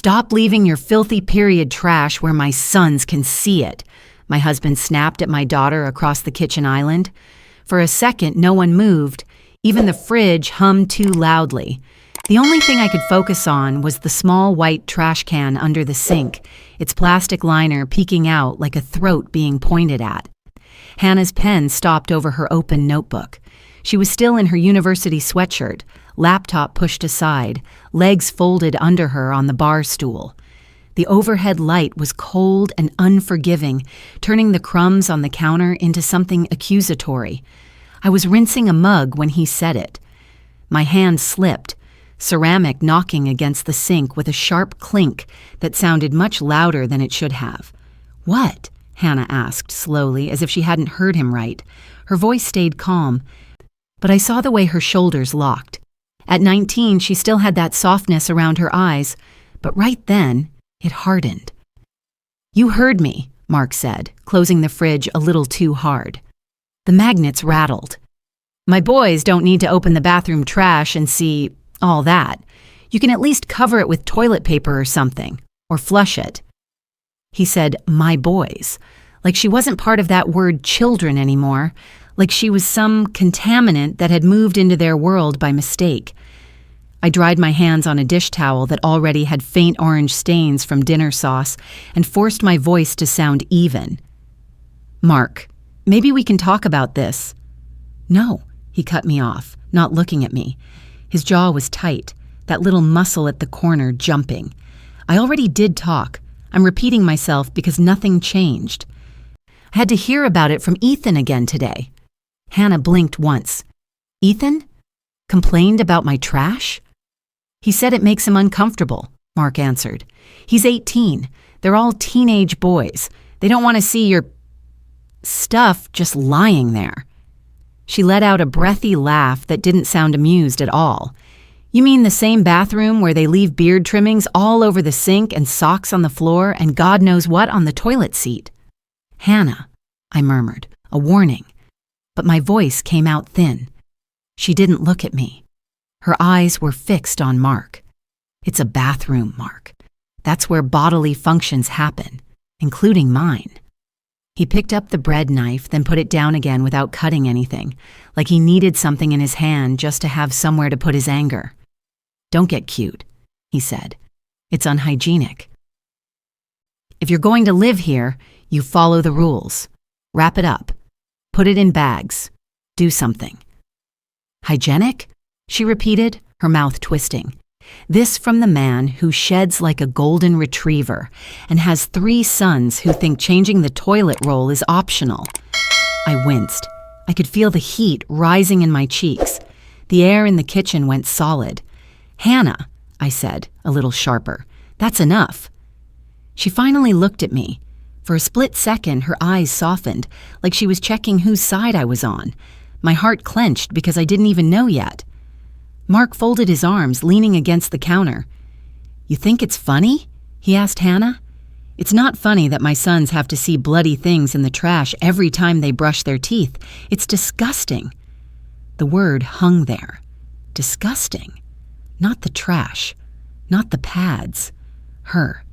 "Stop leaving your filthy period trash where my sons can see it," my husband snapped at my daughter across the kitchen island. For a second, no one moved. Even the fridge hummed too loudly. The only thing I could focus on was the small white trash can under the sink, its plastic liner peeking out like a throat being pointed at. Hannah's pen stopped over her open notebook. She was still in her university sweatshirt, laptop pushed aside, legs folded under her on the bar stool. The overhead light was cold and unforgiving, turning the crumbs on the counter into something accusatory. I was rinsing a mug when he said it. My hand slipped, ceramic knocking against the sink with a sharp clink that sounded much louder than it should have. "What?" Hannah asked slowly, as if she hadn't heard him right. Her voice stayed calm, but I saw the way her shoulders locked. At 19, she still had that softness around her eyes, but right then, it hardened. "You heard me," Mark said, closing the fridge a little too hard. The magnets rattled. "My boys don't need to open the bathroom trash and see all that. You can at least cover it with toilet paper or something, or flush it." He said, "my boys," like she wasn't part of that word children anymore, like she was some contaminant that had moved into their world by mistake. I dried my hands on a dish towel that already had faint orange stains from dinner sauce and forced my voice to sound even. "Mark, maybe we can talk about this." "No," he cut me off, not looking at me. His jaw was tight, that little muscle at the corner jumping. "I already did talk. I'm repeating myself because nothing changed. I had to hear about it from Ethan again today." Hannah blinked once. "Ethan? Complained about my trash?" "He said it makes him uncomfortable," Mark answered. "He's 18. They're all teenage boys. They don't want to see your stuff just lying there." She let out a breathy laugh that didn't sound amused at all. "You mean the same bathroom where they leave beard trimmings all over the sink and socks on the floor and God knows what on the toilet seat?" "Hannah," I murmured, a warning, but my voice came out thin. She didn't look at me. Her eyes were fixed on Mark. "It's a bathroom, Mark. That's where bodily functions happen, including mine." He picked up the bread knife, then put it down again without cutting anything, like he needed something in his hand just to have somewhere to put his anger. "Don't get cute," he said. "It's unhygienic. If you're going to live here, you follow the rules. Wrap it up. Put it in bags. Do something." "Hygienic?" she repeated, her mouth twisting. This from the man who sheds like a golden retriever and has 3 sons who think changing the toilet roll is optional. I winced. I could feel the heat rising in my cheeks. The air in the kitchen went solid. "Hannah," I said, a little sharper, "that's enough." She finally looked at me. For a split second, her eyes softened, like she was checking whose side I was on. My heart clenched because I didn't even know yet. Mark folded his arms, leaning against the counter. "You think it's funny?" he asked Hannah. "It's not funny that my sons have to see bloody things in the trash every time they brush their teeth. It's disgusting." The word hung there. Disgusting. Not the trash. Not the pads. Her.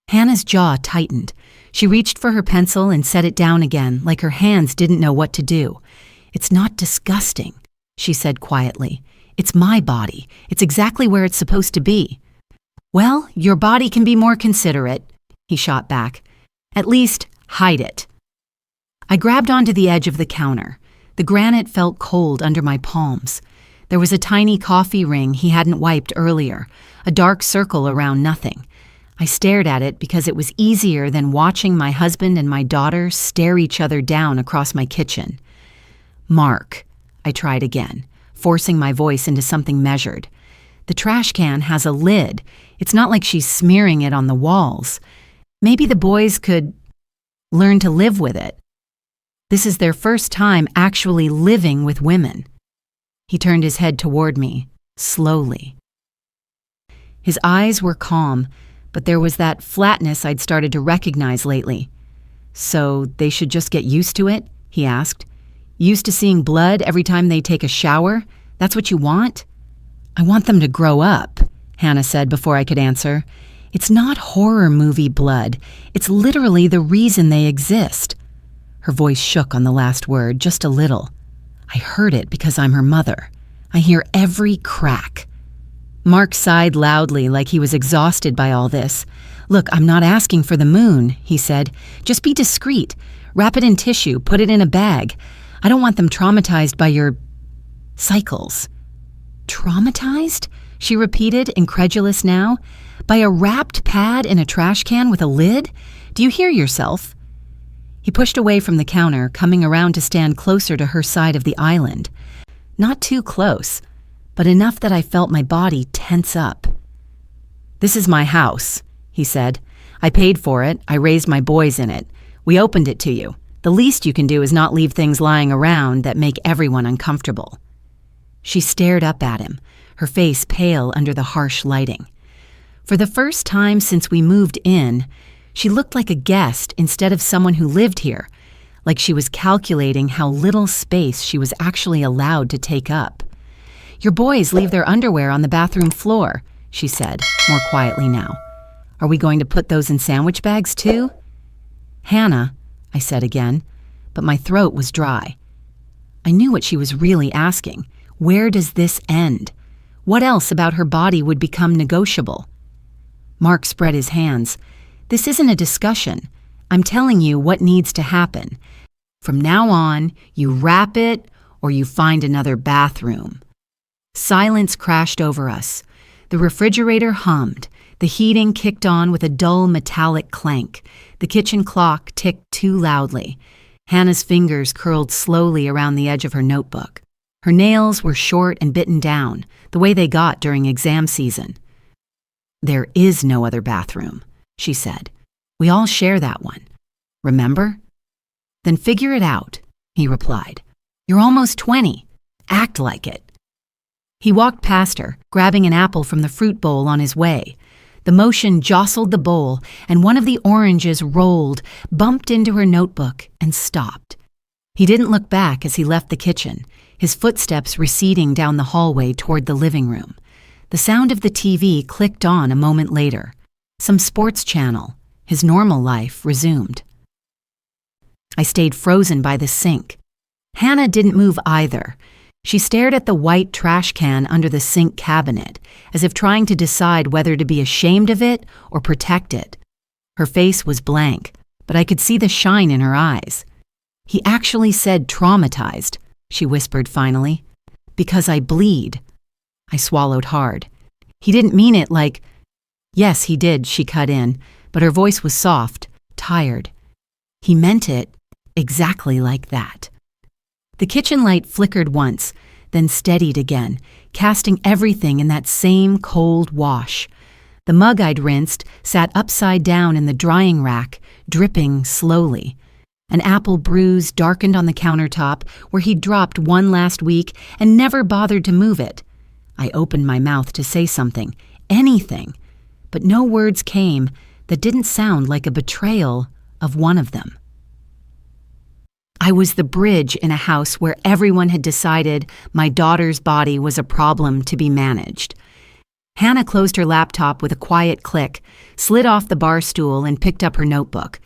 Hannah's jaw tightened. She reached for her pencil and set it down again, like her hands didn't know what to do. "It's not disgusting," she said quietly. "It's my body. It's exactly where it's supposed to be." "Well, your body can be more considerate," he shot back. "At least, hide it." I grabbed onto the edge of the counter. The granite felt cold under my palms. There was a tiny coffee ring he hadn't wiped earlier, a dark circle around nothing. I stared at it because it was easier than watching my husband and my daughter stare each other down across my kitchen. "Mark," I tried again, forcing my voice into something measured. "The trash can has a lid. It's not like she's smearing it on the walls. Maybe the boys could learn to live with it. This is their first time actually living with women." He turned his head toward me, slowly. His eyes were calm, but there was that flatness I'd started to recognize lately. "So they should just get used to it?" he asked. "Used to seeing blood every time they take a shower? That's what you want?" "I want them to grow up," Hannah said before I could answer. It's not horror movie blood. It's literally the reason they exist. Her voice shook on the last word, just a little. I heard it because I'm her mother. I hear every crack. Mark sighed loudly like he was exhausted by all this. Look, I'm not asking for the moon, he said. Just be discreet. Wrap it in tissue, put it in a bag. I don't want them traumatized by your cycles. Traumatized? She repeated, incredulous now. By a wrapped pad in a trash can with a lid? Do you hear yourself? He pushed away from the counter, coming around to stand closer to her side of the island. Not too close, but enough that I felt my body tense up. This is my house, he said. I paid for it. I raised my boys in it. We opened it to you. The least you can do is not leave things lying around that make everyone uncomfortable. She stared up at him, her face pale under the harsh lighting. For the first time since we moved in, she looked like a guest instead of someone who lived here, like she was calculating how little space she was actually allowed to take up. Your boys leave their underwear on the bathroom floor, she said, more quietly now. Are we going to put those in sandwich bags too? Hannah, I said again, but my throat was dry. I knew what she was really asking. Where does this end? What else about her body would become negotiable? Mark spread his hands. This isn't a discussion. I'm telling you what needs to happen. From now on, you wrap it or you find another bathroom. Silence crashed over us. The refrigerator hummed. The heating kicked on with a dull metallic clank. The kitchen clock ticked too loudly. Hannah's fingers curled slowly around the edge of her notebook. Her nails were short and bitten down, the way they got during exam season. There is no other bathroom, she said. We all share that one. Remember? Then figure it out, he replied. You're almost 20. Act like it. He walked past her, grabbing an apple from the fruit bowl on his way. The motion jostled the bowl, and one of the oranges rolled, bumped into her notebook, and stopped. He didn't look back as he left the kitchen, his footsteps receding down the hallway toward the living room. The sound of the TV clicked on a moment later. Some sports channel. His normal life resumed. I stayed frozen by the sink. Hannah didn't move either. She stared at the white trash can under the sink cabinet, as if trying to decide whether to be ashamed of it or protect it. Her face was blank, but I could see the shine in her eyes. He actually said traumatized, she whispered finally. Because I bleed. I swallowed hard. He didn't mean it like... Yes, he did, she cut in, but her voice was soft, tired. He meant it exactly like that. The kitchen light flickered once, then steadied again, casting everything in that same cold wash. The mug I'd rinsed sat upside down in the drying rack, dripping slowly. An apple bruise darkened on the countertop where he'd dropped one last week and never bothered to move it. I opened my mouth to say something, anything, but no words came that didn't sound like a betrayal of one of them. I was the bridge in a house where everyone had decided my daughter's body was a problem to be managed. Hannah closed her laptop with a quiet click, slid off the bar stool, and picked up her notebook.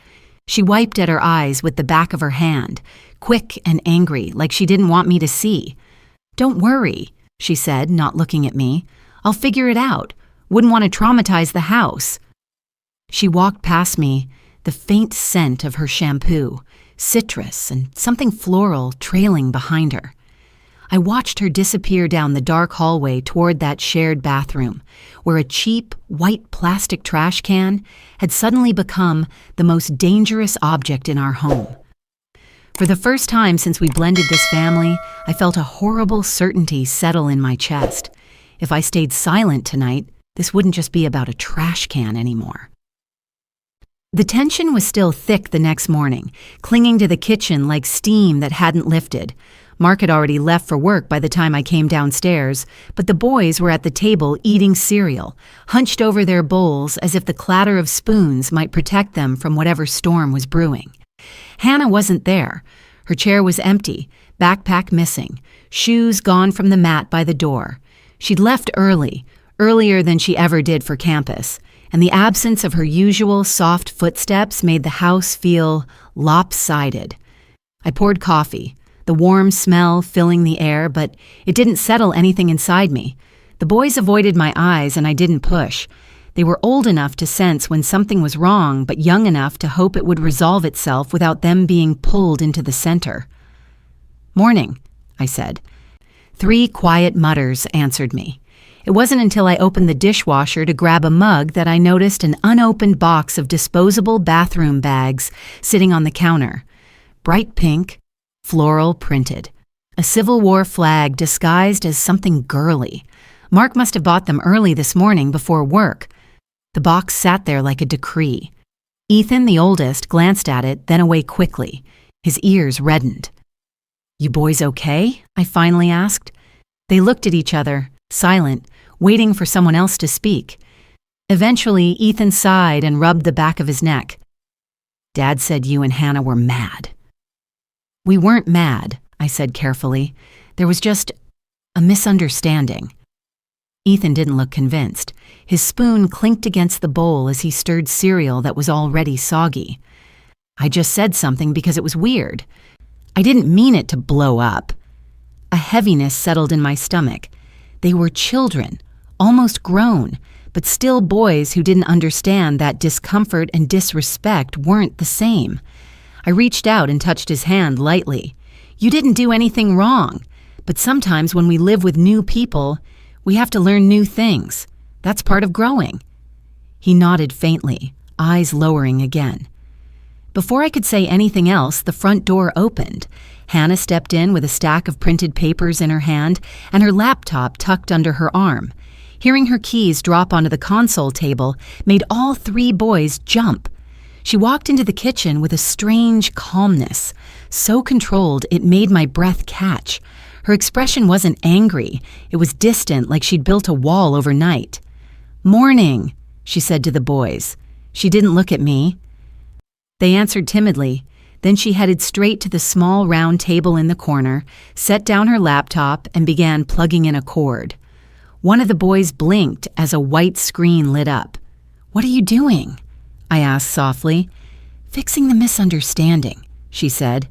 She wiped at her eyes with the back of her hand, quick and angry, like she didn't want me to see. Don't worry, she said, not looking at me. I'll figure it out. Wouldn't want to traumatize the house. She walked past me, the faint scent of her shampoo, citrus and something floral trailing behind her. I watched her disappear down the dark hallway toward that shared bathroom, where a cheap, white plastic trash can had suddenly become the most dangerous object in our home. For the first time since we blended this family, I felt a horrible certainty settle in my chest. If I stayed silent tonight, this wouldn't just be about a trash can anymore. The tension was still thick the next morning, clinging to the kitchen like steam that hadn't lifted. Mark had already left for work by the time I came downstairs, but the boys were at the table eating cereal, hunched over their bowls as if the clatter of spoons might protect them from whatever storm was brewing. Hannah wasn't there. Her chair was empty, backpack missing, shoes gone from the mat by the door. She'd left early earlier than she ever did for campus, and the absence of her usual soft footsteps made the house feel lopsided. I poured coffee, the warm smell filling the air, but it didn't settle anything inside me. The boys avoided my eyes and I didn't push. They were old enough to sense when something was wrong, but young enough to hope it would resolve itself without them being pulled into the center. "Morning," I said. 3 quiet mutters answered me. It wasn't until I opened the dishwasher to grab a mug that I noticed an unopened box of disposable bathroom bags sitting on the counter. Bright pink, floral printed. A Civil War flag disguised as something girly. Mark must have bought them early this morning before work. The box sat there like a decree. Ethan, the oldest, glanced at it, then away quickly. His ears reddened. "You boys okay?" I finally asked. They looked at each other, silent, waiting for someone else to speak. Eventually, Ethan sighed and rubbed the back of his neck. "Dad said you and Hannah were mad." "We weren't mad," I said carefully. "There was just a misunderstanding." Ethan didn't look convinced. His spoon clinked against the bowl as he stirred cereal that was already soggy. "I just said something because it was weird. I didn't mean it to blow up." A heaviness settled in my stomach. They were children, almost grown, but still boys who didn't understand that discomfort and disrespect weren't the same. I reached out and touched his hand lightly. "You didn't do anything wrong, but sometimes when we live with new people, we have to learn new things. That's part of growing." He nodded faintly, eyes lowering again. Before I could say anything else, the front door opened. Hannah stepped in with a stack of printed papers in her hand and her laptop tucked under her arm. Hearing her keys drop onto the console table made all 3 boys jump. She walked into the kitchen with a strange calmness, so controlled it made my breath catch. Her expression wasn't angry. It was distant, like she'd built a wall overnight. "Morning," she said to the boys. She didn't look at me. They answered timidly. Then she headed straight to the small round table in the corner, set down her laptop, and began plugging in a cord. One of the boys blinked as a white screen lit up. "What are you doing?" I asked softly. "Fixing the misunderstanding," she said.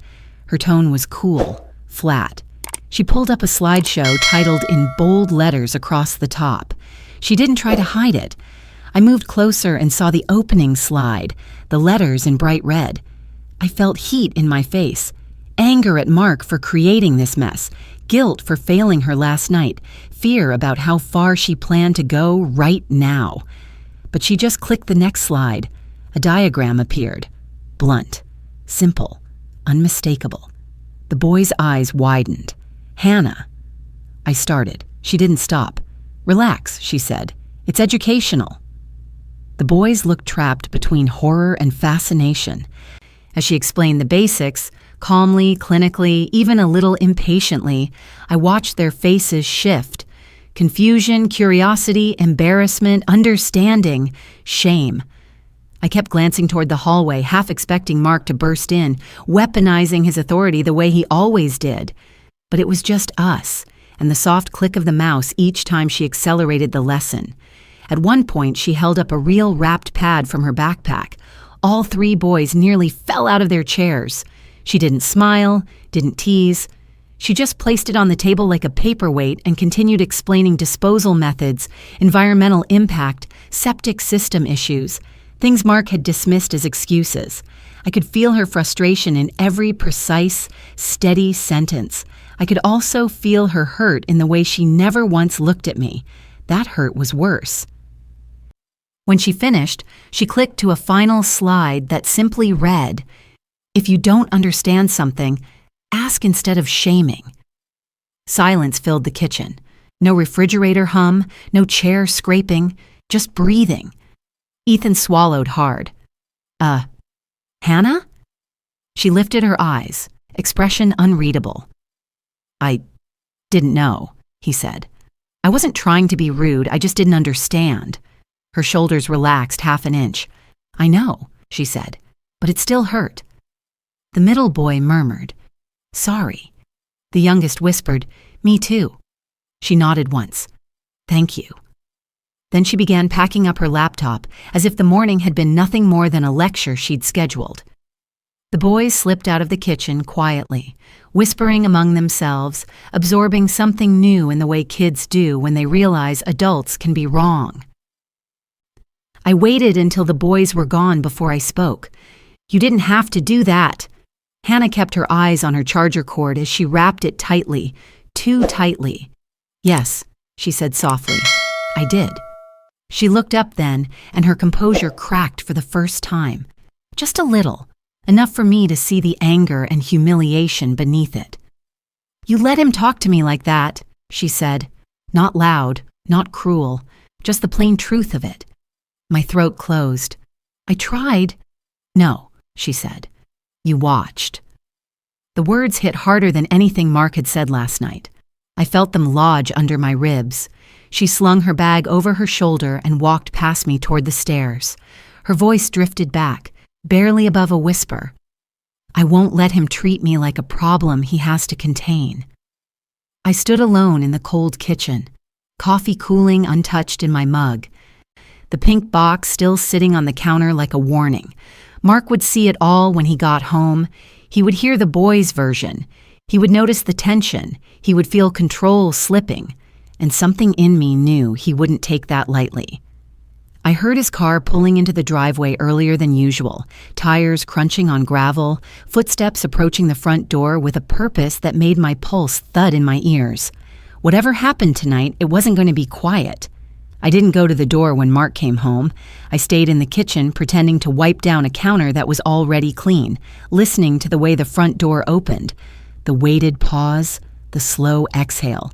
Her tone was cool, flat. She pulled up a slideshow titled in bold letters across the top. She didn't try to hide it. I moved closer and saw the opening slide, the letters in bright red. I felt heat in my face, anger at Mark for creating this mess, guilt for failing her last night, fear about how far she planned to go right now. But she just clicked the next slide. A diagram appeared. Blunt, simple, unmistakable. The boy's eyes widened. "Hannah." I started. She didn't stop. "Relax," she said. "It's educational." The boys looked trapped between horror and fascination. As she explained the basics, calmly, clinically, even a little impatiently, I watched their faces shift. Confusion, curiosity, embarrassment, understanding, shame. I kept glancing toward the hallway, half expecting Mark to burst in, weaponizing his authority the way he always did. But it was just us, and the soft click of the mouse each time she accelerated the lesson. At one point, she held up a real wrapped pad from her backpack. All 3 boys nearly fell out of their chairs. She didn't smile, didn't tease. She just placed it on the table like a paperweight and continued explaining disposal methods, environmental impact, septic system issues, things Mark had dismissed as excuses. I could feel her frustration in every precise, steady sentence. I could also feel her hurt in the way she never once looked at me. That hurt was worse. When she finished, she clicked to a final slide that simply read, "If you don't understand something, ask instead of shaming." Silence filled the kitchen. No refrigerator hum, no chair scraping, just breathing. Ethan swallowed hard. Hannah?" She lifted her eyes, expression unreadable. "I didn't know," he said. "I wasn't trying to be rude, I just didn't understand." Her shoulders relaxed half an inch. "I know," she said, "but it still hurt." The middle boy murmured, "Sorry." The youngest whispered, "Me too." She nodded once. "Thank you." Then she began packing up her laptop, as if the morning had been nothing more than a lecture she'd scheduled. The boys slipped out of the kitchen quietly, whispering among themselves, absorbing something new in the way kids do when they realize adults can be wrong. I waited until the boys were gone before I spoke. "You didn't have to do that." Hannah kept her eyes on her charger cord as she wrapped it tightly, too tightly. "Yes," she said softly. "I did." She looked up then, and her composure cracked for the first time. Just a little. Enough for me to see the anger and humiliation beneath it. "You let him talk to me like that," she said. Not loud, not cruel, just the plain truth of it. My throat closed. "I tried." "No," she said. "You watched." The words hit harder than anything Mark had said last night. I felt them lodge under my ribs. She slung her bag over her shoulder and walked past me toward the stairs. Her voice drifted back, barely above a whisper. "I won't let him treat me like a problem he has to contain." I stood alone in the cold kitchen, coffee cooling untouched in my mug. The pink box still sitting on the counter like a warning. Mark would see it all when he got home. He would hear the boys' version. He would notice the tension. He would feel control slipping. And something in me knew he wouldn't take that lightly. I heard his car pulling into the driveway earlier than usual, tires crunching on gravel, footsteps approaching the front door with a purpose that made my pulse thud in my ears. Whatever happened tonight, it wasn't going to be quiet. I didn't go to the door when Mark came home. I stayed in the kitchen pretending to wipe down a counter that was already clean, listening to the way the front door opened, the weighted pause, the slow exhale.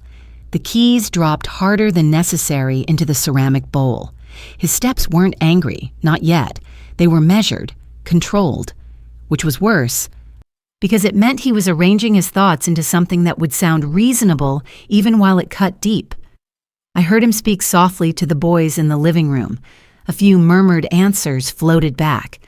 The keys dropped harder than necessary into the ceramic bowl. His steps weren't angry, not yet. They were measured, controlled, which was worse, because it meant he was arranging his thoughts into something that would sound reasonable even while it cut deep. I heard him speak softly to the boys in the living room. A few murmured answers floated back.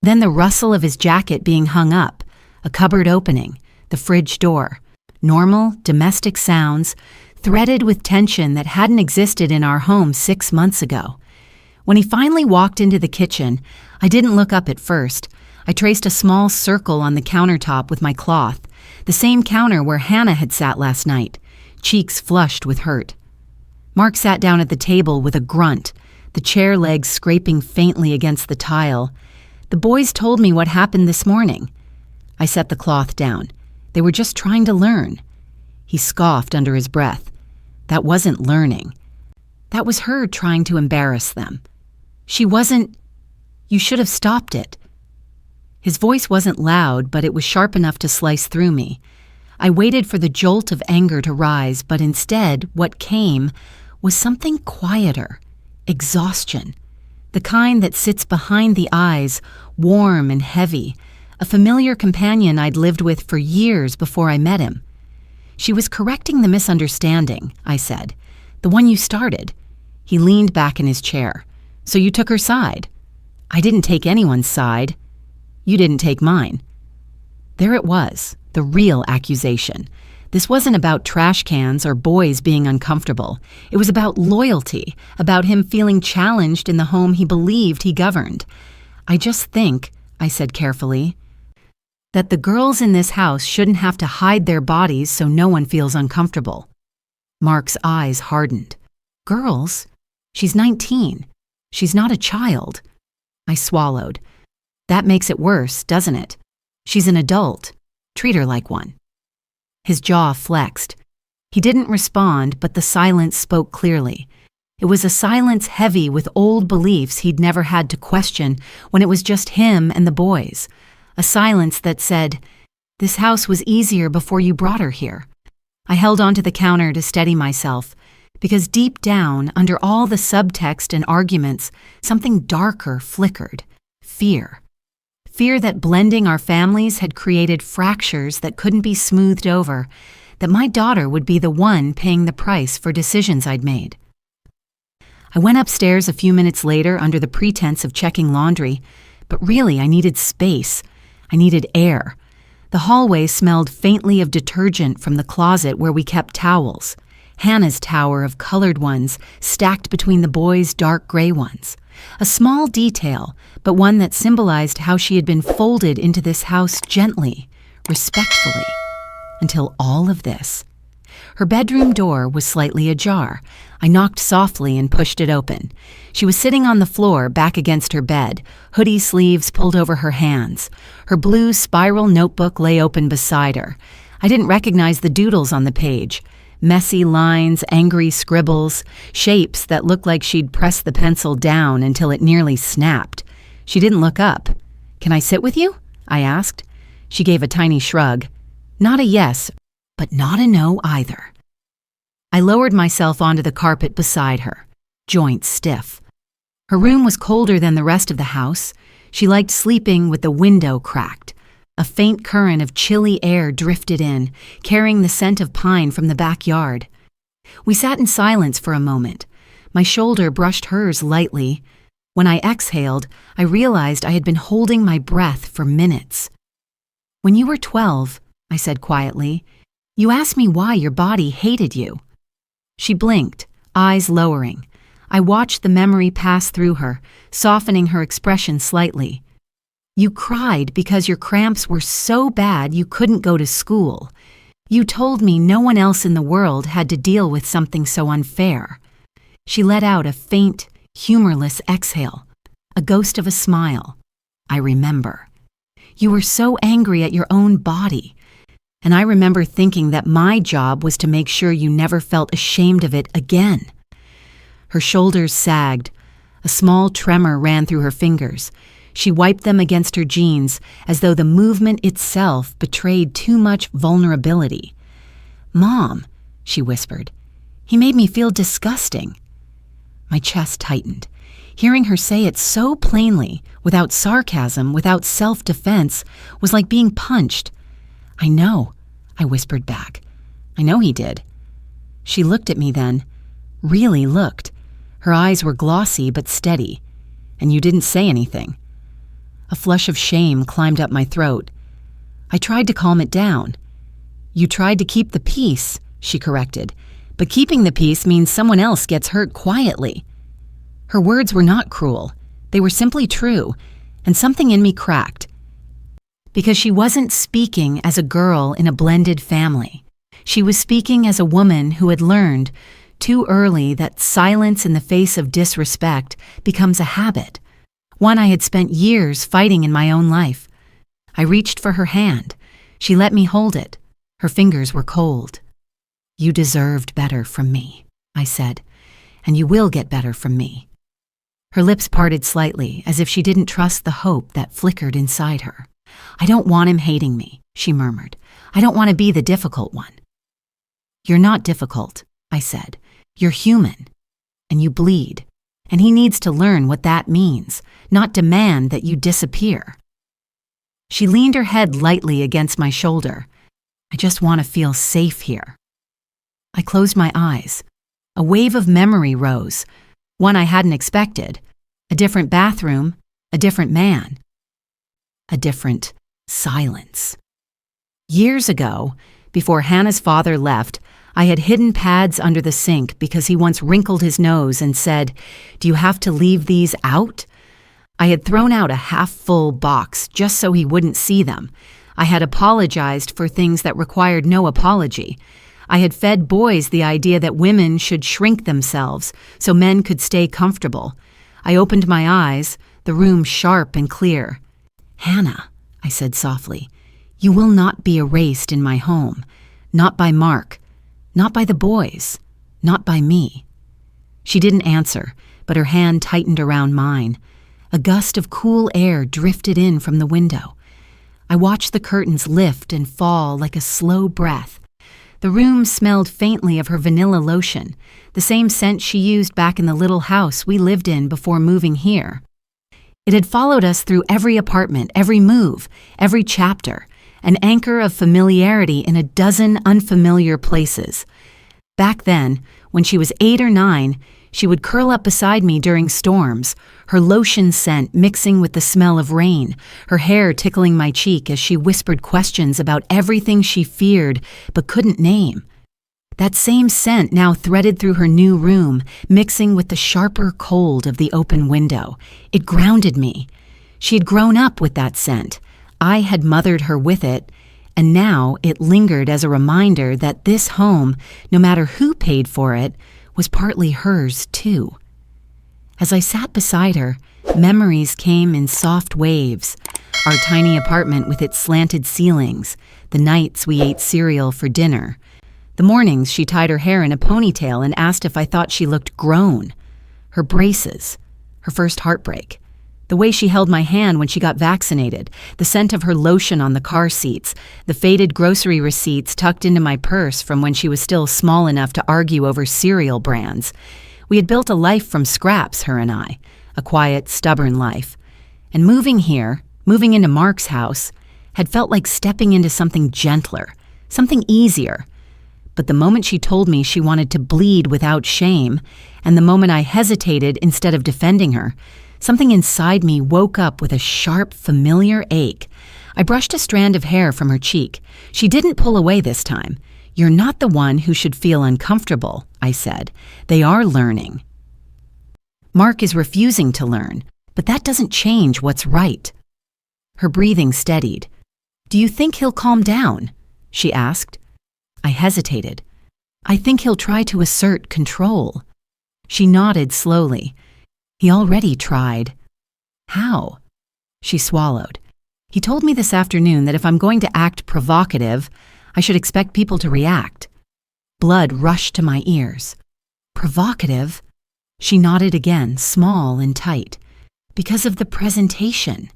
Then the rustle of his jacket being hung up, a cupboard opening, the fridge door. Normal, domestic sounds, threaded with tension that hadn't existed in our home 6 months ago. When he finally walked into the kitchen, I didn't look up at first. I traced a small circle on the countertop with my cloth, the same counter where Hannah had sat last night, cheeks flushed with hurt. Mark sat down at the table with a grunt, the chair legs scraping faintly against the tile. "The boys told me what happened this morning." I set the cloth down. "They were just trying to learn." He scoffed under his breath. That wasn't learning. That was her trying to embarrass them. She wasn't. You should have stopped it. His voice wasn't loud, but it was sharp enough to slice through me. I waited for the jolt of anger to rise, but instead, what came was something quieter, exhaustion, the kind that sits behind the eyes, warm and heavy, a familiar companion I'd lived with for years before I met him. "She was correcting the misunderstanding," I said. "The one you started." He leaned back in his chair. "So you took her side?" "I didn't take anyone's side." "You didn't take mine." There it was, the real accusation. This wasn't about trash cans or boys being uncomfortable. It was about loyalty, about him feeling challenged in the home he believed he governed. "I just think," I said carefully, "that the girls in this house shouldn't have to hide their bodies so no one feels uncomfortable." Mark's eyes hardened. "Girls? She's 19. She's not a child." I swallowed. "That makes it worse, doesn't it? She's an adult. Treat her like one." His jaw flexed. He didn't respond, but the silence spoke clearly. It was a silence heavy with old beliefs he'd never had to question when it was just him and the boys. A silence that said, "This house was easier before you brought her here." I held onto the counter to steady myself, because deep down, under all the subtext and arguments, something darker flickered. Fear. Fear that blending our families had created fractures that couldn't be smoothed over, that my daughter would be the one paying the price for decisions I'd made. I went upstairs a few minutes later under the pretense of checking laundry, but really I needed space. I needed air. The hallway smelled faintly of detergent from the closet where we kept towels. Hannah's tower of colored ones stacked between the boys' dark gray ones. A small detail, but one that symbolized how she had been folded into this house gently, respectfully, until all of this. Her bedroom door was slightly ajar. I knocked softly and pushed it open. She was sitting on the floor, back against her bed, hoodie sleeves pulled over her hands. Her blue spiral notebook lay open beside her. I didn't recognize the doodles on the page. Messy lines, angry scribbles, shapes that looked like she'd pressed the pencil down until it nearly snapped. She didn't look up. "Can I sit with you?" I asked. She gave a tiny shrug. Not a yes, but not a no either. I lowered myself onto the carpet beside her, joints stiff. Her room was colder than the rest of the house. She liked sleeping with the window cracked. A faint current of chilly air drifted in, carrying the scent of pine from the backyard. We sat in silence for a moment. My shoulder brushed hers lightly. When I exhaled, I realized I had been holding my breath for minutes. "When you were 12, I said quietly, "you asked me why your body hated you." She blinked, eyes lowering. I watched the memory pass through her, softening her expression slightly. "You cried because your cramps were so bad you couldn't go to school. You told me no one else in the world had to deal with something so unfair." She let out a faint, humorless exhale, a ghost of a smile. "I remember. You were so angry at your own body. And I remember thinking that my job was to make sure you never felt ashamed of it again." Her shoulders sagged. A small tremor ran through her fingers. She wiped them against her jeans as though the movement itself betrayed too much vulnerability. "Mom," she whispered, "he made me feel disgusting." My chest tightened. Hearing her say it so plainly, without sarcasm, without self-defense, was like being punched. "I know," I whispered back. "I know he did." She looked at me then, really looked. Her eyes were glossy but steady. "And you didn't say anything." A flush of shame climbed up my throat. I tried to calm it down. "You tried to keep the peace," she corrected, "but keeping the peace means someone else gets hurt quietly." Her words were not cruel. They were simply true, and something in me cracked. Because she wasn't speaking as a girl in a blended family. She was speaking as a woman who had learned too early that silence in the face of disrespect becomes a habit, one I had spent years fighting in my own life. I reached for her hand. She let me hold it. Her fingers were cold. "You deserved better from me," I said, "and you will get better from me." Her lips parted slightly, as if she didn't trust the hope that flickered inside her. "I don't want him hating me," she murmured. "I don't want to be the difficult one." "You're not difficult," I said. "You're human, and you bleed, and he needs to learn what that means, not demand that you disappear." She leaned her head lightly against my shoulder. "I just want to feel safe here." I closed my eyes. A wave of memory rose, one I hadn't expected. A different bathroom, a different man, a different silence. Years ago, before Hannah's father left, I had hidden pads under the sink because he once wrinkled his nose and said, "Do you have to leave these out?" I had thrown out a half-full box just so he wouldn't see them. I had apologized for things that required no apology. I had fed boys the idea that women should shrink themselves so men could stay comfortable. I opened my eyes, the room sharp and clear. "Hannah," I said softly, "you will not be erased in my home. Not by Mark. Not by the boys. Not by me." She didn't answer, but her hand tightened around mine. A gust of cool air drifted in from the window. I watched the curtains lift and fall like a slow breath. The room smelled faintly of her vanilla lotion, the same scent she used back in the little house we lived in before moving here. It had followed us through every apartment, every move, every chapter, an anchor of familiarity in a dozen unfamiliar places. Back then, when she was 8 or 9, she would curl up beside me during storms, her lotion scent mixing with the smell of rain, her hair tickling my cheek as she whispered questions about everything she feared but couldn't name. That same scent now threaded through her new room, mixing with the sharper cold of the open window. It grounded me. She had grown up with that scent. I had mothered her with it, and now it lingered as a reminder that this home, no matter who paid for it, was partly hers too. As I sat beside her, memories came in soft waves. Our tiny apartment with its slanted ceilings, the nights we ate cereal for dinner, the mornings she tied her hair in a ponytail and asked if I thought she looked grown, her braces, her first heartbreak, the way she held my hand when she got vaccinated, the scent of her lotion on the car seats, the faded grocery receipts tucked into my purse from when she was still small enough to argue over cereal brands. We had built a life from scraps, her and I, a quiet, stubborn life. And moving into Mark's house, had felt like stepping into something gentler, something easier. But the moment she told me she wanted to bleed without shame, and the moment I hesitated instead of defending her, something inside me woke up with a sharp, familiar ache. I brushed a strand of hair from her cheek. She didn't pull away this time. "You're not the one who should feel uncomfortable," I said. "They are learning." Mark is refusing to learn, but that doesn't change what's right. Her breathing steadied. "Do you think he'll calm down?" she asked. I hesitated. "I think he'll try to assert control." She nodded slowly. "He already tried." "How?" She swallowed. "He told me this afternoon that if I'm going to act provocative, I should expect people to react." Blood rushed to my ears. "Provocative?" She nodded again, small and tight. "Because of the presentation."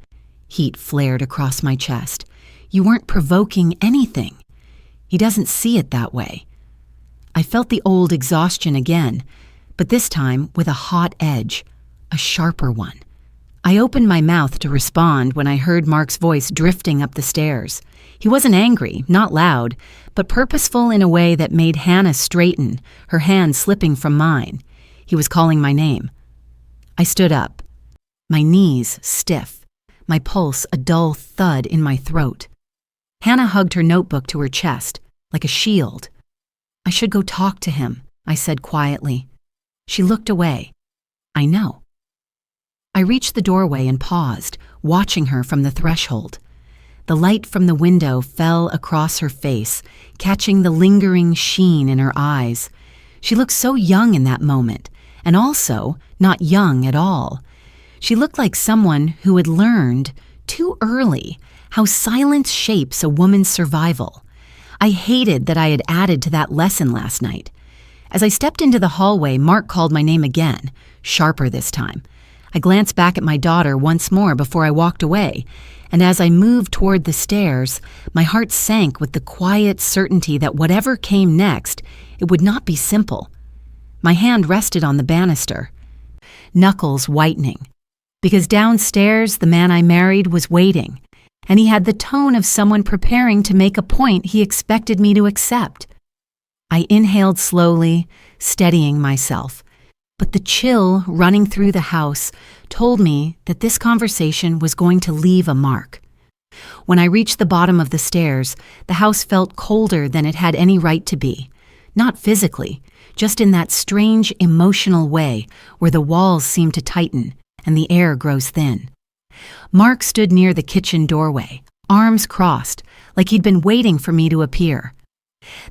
Heat flared across my chest. "You weren't provoking anything." "He doesn't see it that way." I felt the old exhaustion again, but this time with a hot edge, a sharper one. I opened my mouth to respond when I heard Mark's voice drifting up the stairs. He wasn't angry, not loud, but purposeful in a way that made Hannah straighten, her hand slipping from mine. He was calling my name. I stood up, my knees stiff, my pulse a dull thud in my throat. Hannah hugged her notebook to her chest, like a shield. "I should go talk to him," I said quietly. She looked away. "I know." I reached the doorway and paused, watching her from the threshold. The light from the window fell across her face, catching the lingering sheen in her eyes. She looked so young in that moment, and also not young at all. She looked like someone who had learned, too early, how silence shapes a woman's survival. I hated that I had added to that lesson last night. As I stepped into the hallway, Mark called my name again, sharper this time. I glanced back at my daughter once more before I walked away, and as I moved toward the stairs, my heart sank with the quiet certainty that whatever came next, it would not be simple. My hand rested on the banister, knuckles whitening, because downstairs the man I married was waiting, and he had the tone of someone preparing to make a point he expected me to accept. I inhaled slowly, steadying myself, but the chill running through the house told me that this conversation was going to leave a mark. When I reached the bottom of the stairs, the house felt colder than it had any right to be. Not physically, just in that strange emotional way where the walls seem to tighten and the air grows thin. Mark stood near the kitchen doorway, arms crossed, like he'd been waiting for me to appear.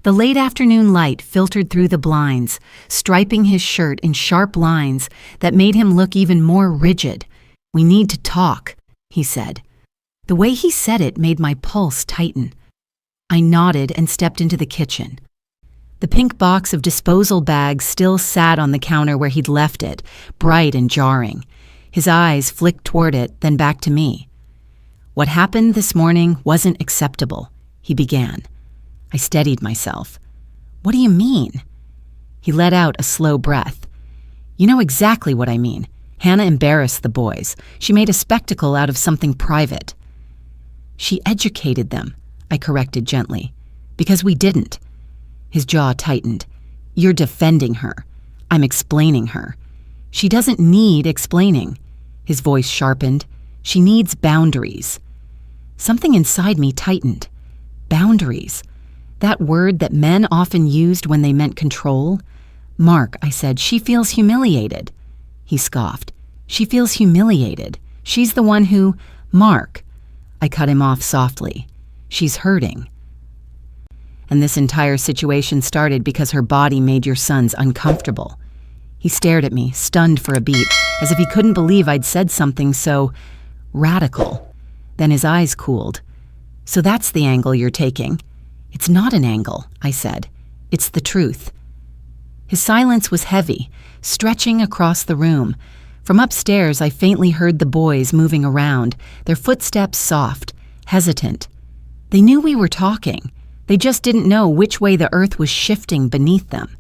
The late afternoon light filtered through the blinds, striping his shirt in sharp lines that made him look even more rigid. "We need to talk," he said. The way he said it made my pulse tighten. I nodded and stepped into the kitchen. The pink box of disposal bags still sat on the counter where he'd left it, bright and jarring. His eyes flicked toward it, then back to me. "What happened this morning wasn't acceptable," he began. I steadied myself. "What do you mean?" He let out a slow breath. "You know exactly what I mean. Hannah embarrassed the boys. She made a spectacle out of something private." "She educated them," I corrected gently. "Because we didn't." His jaw tightened. "You're defending her. I'm explaining her. She doesn't need explaining." His voice sharpened. "She needs boundaries." Something inside me tightened. Boundaries. That word that men often used when they meant control. "Mark," I said, "she feels humiliated." He scoffed. "She feels humiliated. She's the one who—" "Mark," I cut him off softly. "She's hurting." And this entire situation started because her body made your sons uncomfortable. He stared at me, stunned for a beat, as if he couldn't believe I'd said something so radical. Then his eyes cooled. "So that's the angle you're taking." "It's not an angle," I said. "It's the truth." His silence was heavy, stretching across the room. From upstairs, I faintly heard the boys moving around, their footsteps soft, hesitant. They knew we were talking. They just didn't know which way the earth was shifting beneath them.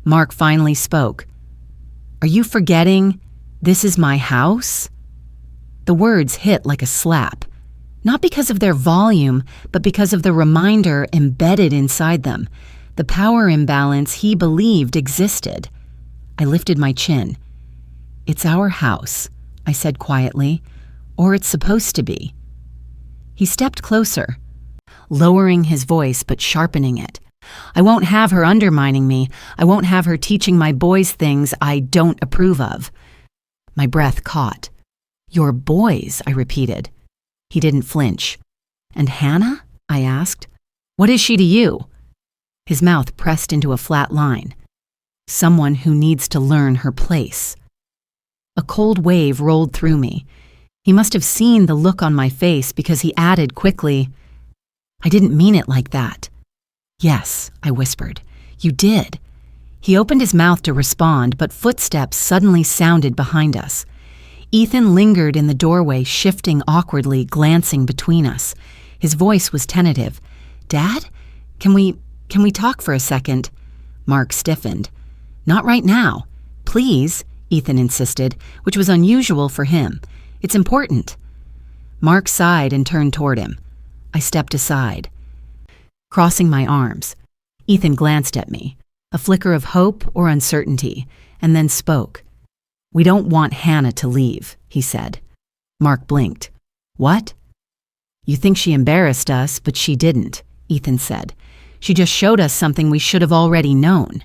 Mark finally spoke. "Are you forgetting this is my house?" The words hit like a slap, not because of their volume, but because of the reminder embedded inside them, the power imbalance he believed existed. I lifted my chin. "It's our house," I said quietly, "or it's supposed to be." He stepped closer, lowering his voice but sharpening it. "I won't have her undermining me. I won't have her teaching my boys things I don't approve of." My breath caught. "Your boys," I repeated. He didn't flinch. "And Hannah?" I asked. "What is she to you?" His mouth pressed into a flat line. "Someone who needs to learn her place." A cold wave rolled through me. He must have seen the look on my face because he added quickly, "I didn't mean it like that." "Yes," I whispered. "You did." He opened his mouth to respond, but footsteps suddenly sounded behind us. Ethan lingered in the doorway, shifting awkwardly, glancing between us. His voice was tentative. "Dad, can we talk for a second?" Mark stiffened. "Not right now. Please," Ethan insisted, which was unusual for him. "It's important." Mark sighed and turned toward him. I stepped aside, crossing my arms. Ethan glanced at me, a flicker of hope or uncertainty, and then spoke. "We don't want Hannah to leave," he said. Mark blinked. "What?" "You think she embarrassed us, but she didn't," Ethan said. "She just showed us something we should have already known."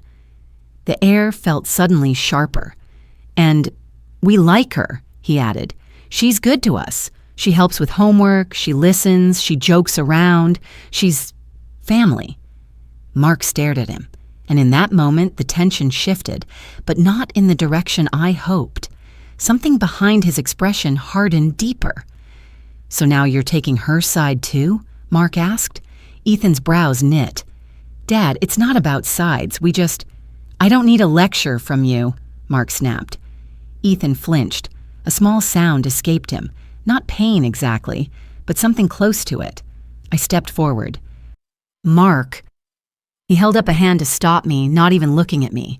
The air felt suddenly sharper. "And we like her," he added. "She's good to us. She helps with homework, she listens, she jokes around. She's family." Mark stared at him, and in that moment the tension shifted, but not in the direction I hoped. Something behind his expression hardened deeper. "So now you're taking her side too?" Mark asked. Ethan's brows knit. "Dad, it's not about sides. I don't need a lecture from you," Mark snapped. Ethan flinched. A small sound escaped him. Not pain exactly, but something close to it. I stepped forward. "Mark." He held up a hand to stop me, not even looking at me.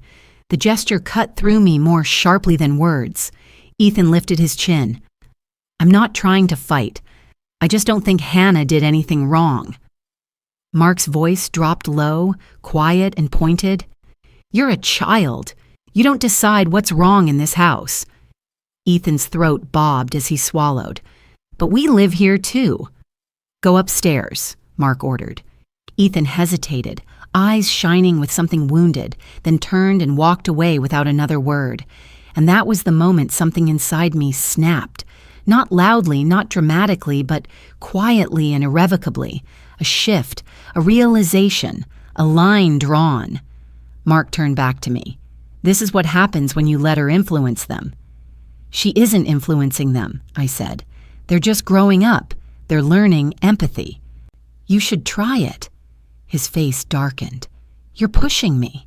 The gesture cut through me more sharply than words. Ethan lifted his chin. "I'm not trying to fight. I just don't think Hannah did anything wrong." Mark's voice dropped low, quiet and pointed. "You're a child. You don't decide what's wrong in this house." Ethan's throat bobbed as he swallowed. "But we live here too." "Go upstairs," Mark ordered. Ethan hesitated, eyes shining with something wounded, then turned and walked away without another word. And that was the moment something inside me snapped. Not loudly, not dramatically, but quietly and irrevocably. A shift, a realization, a line drawn. Mark turned back to me. "This is what happens when you let her influence them." "She isn't influencing them," I said. "They're just growing up. They're learning empathy." "You should try it." His face darkened. "You're pushing me."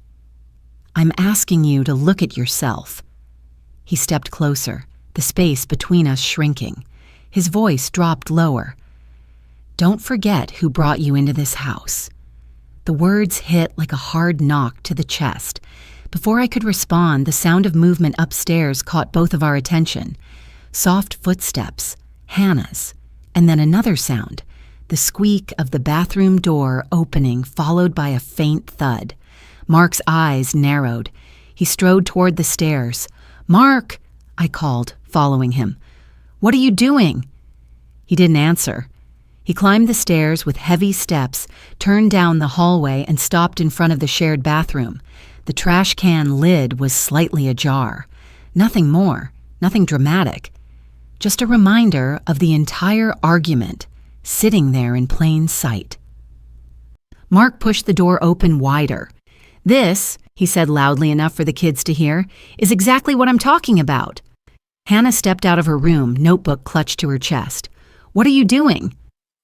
"I'm asking you to look at yourself." He stepped closer, the space between us shrinking. His voice dropped lower. "Don't forget who brought you into this house." The words hit like a hard knock to the chest. Before I could respond, the sound of movement upstairs caught both of our attention. Soft footsteps, Hannah's, and then another sound, the squeak of the bathroom door opening followed by a faint thud. Mark's eyes narrowed. He strode toward the stairs. "Mark!" I called, following him. "What are you doing?" He didn't answer. He climbed the stairs with heavy steps, turned down the hallway, and stopped in front of the shared bathroom. The trash can lid was slightly ajar. Nothing more, nothing dramatic. Just a reminder of the entire argument, sitting there in plain sight. Mark pushed the door open wider. "This," he said loudly enough for the kids to hear, "is exactly what I'm talking about." Hannah stepped out of her room, notebook clutched to her chest. "What are you doing?"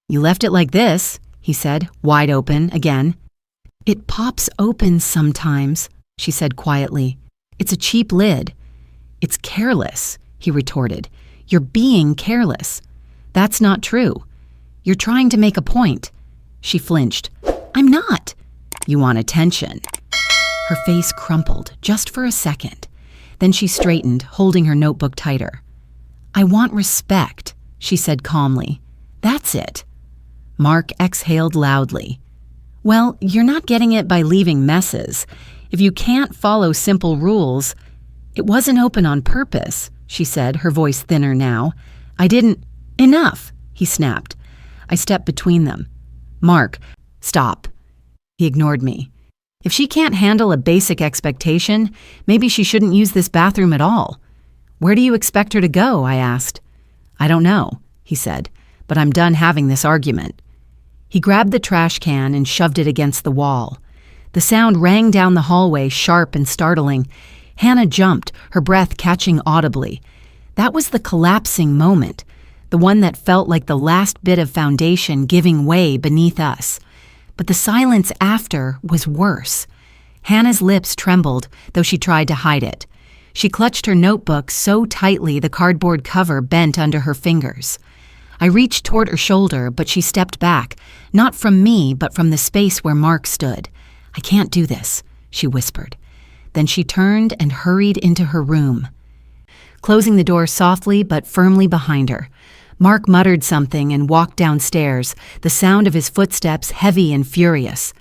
"You left it like this," he said, wide open again. "It pops open sometimes," she said quietly. "It's a cheap lid." "It's careless," he retorted. "You're being careless." "That's not true." "You're trying to make a point." She flinched. "I'm not." "You want attention." Her face crumpled, just for a second. Then she straightened, holding her notebook tighter. "I want respect," she said calmly. "That's it." Mark exhaled loudly. "Well, you're not getting it by leaving messes. If you can't follow simple rules—" "It wasn't open on purpose," she said, her voice thinner now. "I didn't—" "Enough," he snapped. I stepped between them. "Mark, stop." He ignored me. "If she can't handle a basic expectation, maybe she shouldn't use this bathroom at all." "Where do you expect her to go?" I asked. "I don't know," he said, "but I'm done having this argument." He grabbed the trash can and shoved it against the wall. The sound rang down the hallway, sharp and startling. Hannah jumped, her breath catching audibly. That was the collapsing moment, the one that felt like the last bit of foundation giving way beneath us. But the silence after was worse. Hannah's lips trembled, though she tried to hide it. She clutched her notebook so tightly the cardboard cover bent under her fingers. I reached toward her shoulder, but she stepped back, not from me, but from the space where Mark stood. "I can't do this," she whispered. Then she turned and hurried into her room. Closing the door softly but firmly behind her, Mark muttered something and walked downstairs, the sound of his footsteps heavy and furious.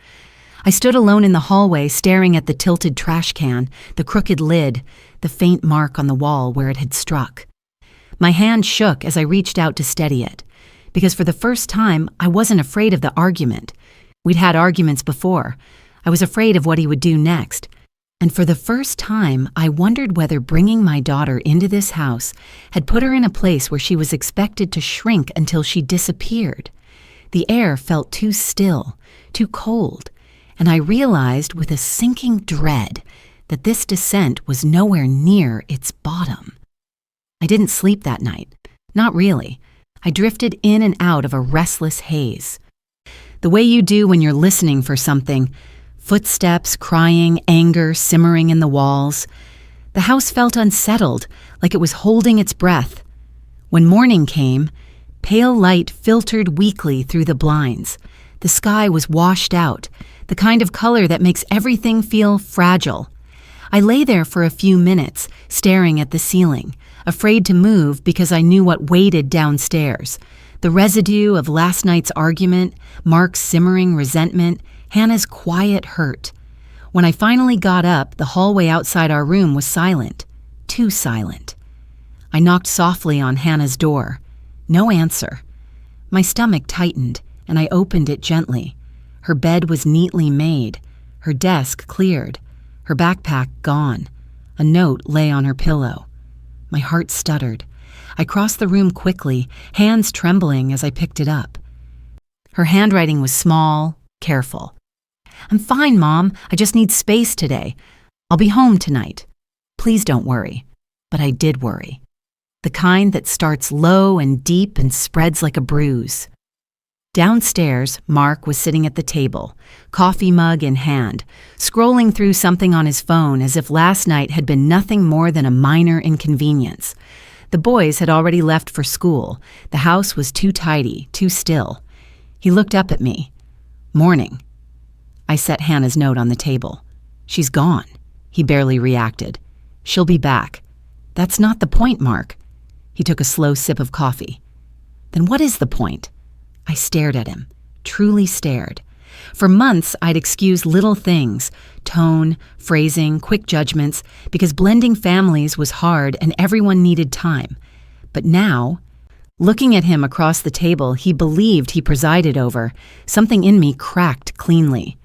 I stood alone in the hallway, staring at the tilted trash can, the crooked lid, the faint mark on the wall where it had struck. My hand shook as I reached out to steady it, because for the first time, I wasn't afraid of the argument. We'd had arguments before. I was afraid of what he would do next. And for the first time, I wondered whether bringing my daughter into this house had put her in a place where she was expected to shrink until she disappeared. The air felt too still, too cold, and I realized with a sinking dread that this descent was nowhere near its bottom. I didn't sleep that night. Not really. I drifted in and out of a restless haze. The way you do when you're listening for something. Footsteps, crying, anger simmering in the walls. The house felt unsettled, like it was holding its breath. When morning came, pale light filtered weakly through the blinds. The sky was washed out, the kind of color that makes everything feel fragile. I lay there for a few minutes, staring at the ceiling, afraid to move because I knew what waited downstairs. The residue of last night's argument, Mark's simmering resentment, Hannah's quiet hurt. When I finally got up, the hallway outside our room was silent. Too silent. I knocked softly on Hannah's door. No answer. My stomach tightened, and I opened it gently. Her bed was neatly made, her desk cleared, her backpack gone. A note lay on her pillow. My heart stuttered. I crossed the room quickly, hands trembling as I picked it up. Her handwriting was small, careful. "I'm fine, Mom. I just need space today. I'll be home tonight. Please don't worry." But I did worry. The kind that starts low and deep and spreads like a bruise. Downstairs, Mark was sitting at the table, coffee mug in hand, scrolling through something on his phone as if last night had been nothing more than a minor inconvenience. The boys had already left for school. The house was too tidy, too still. He looked up at me. "Morning." I set Hannah's note on the table. "She's gone." He barely reacted. "She'll be back." "That's not the point, Mark." He took a slow sip of coffee. "Then what is the point?" I stared at him, truly stared. For months, I'd excused little things, tone, phrasing, quick judgments, because blending families was hard and everyone needed time. But now, Looking at him across the table he believed he presided over, something in me cracked cleanly.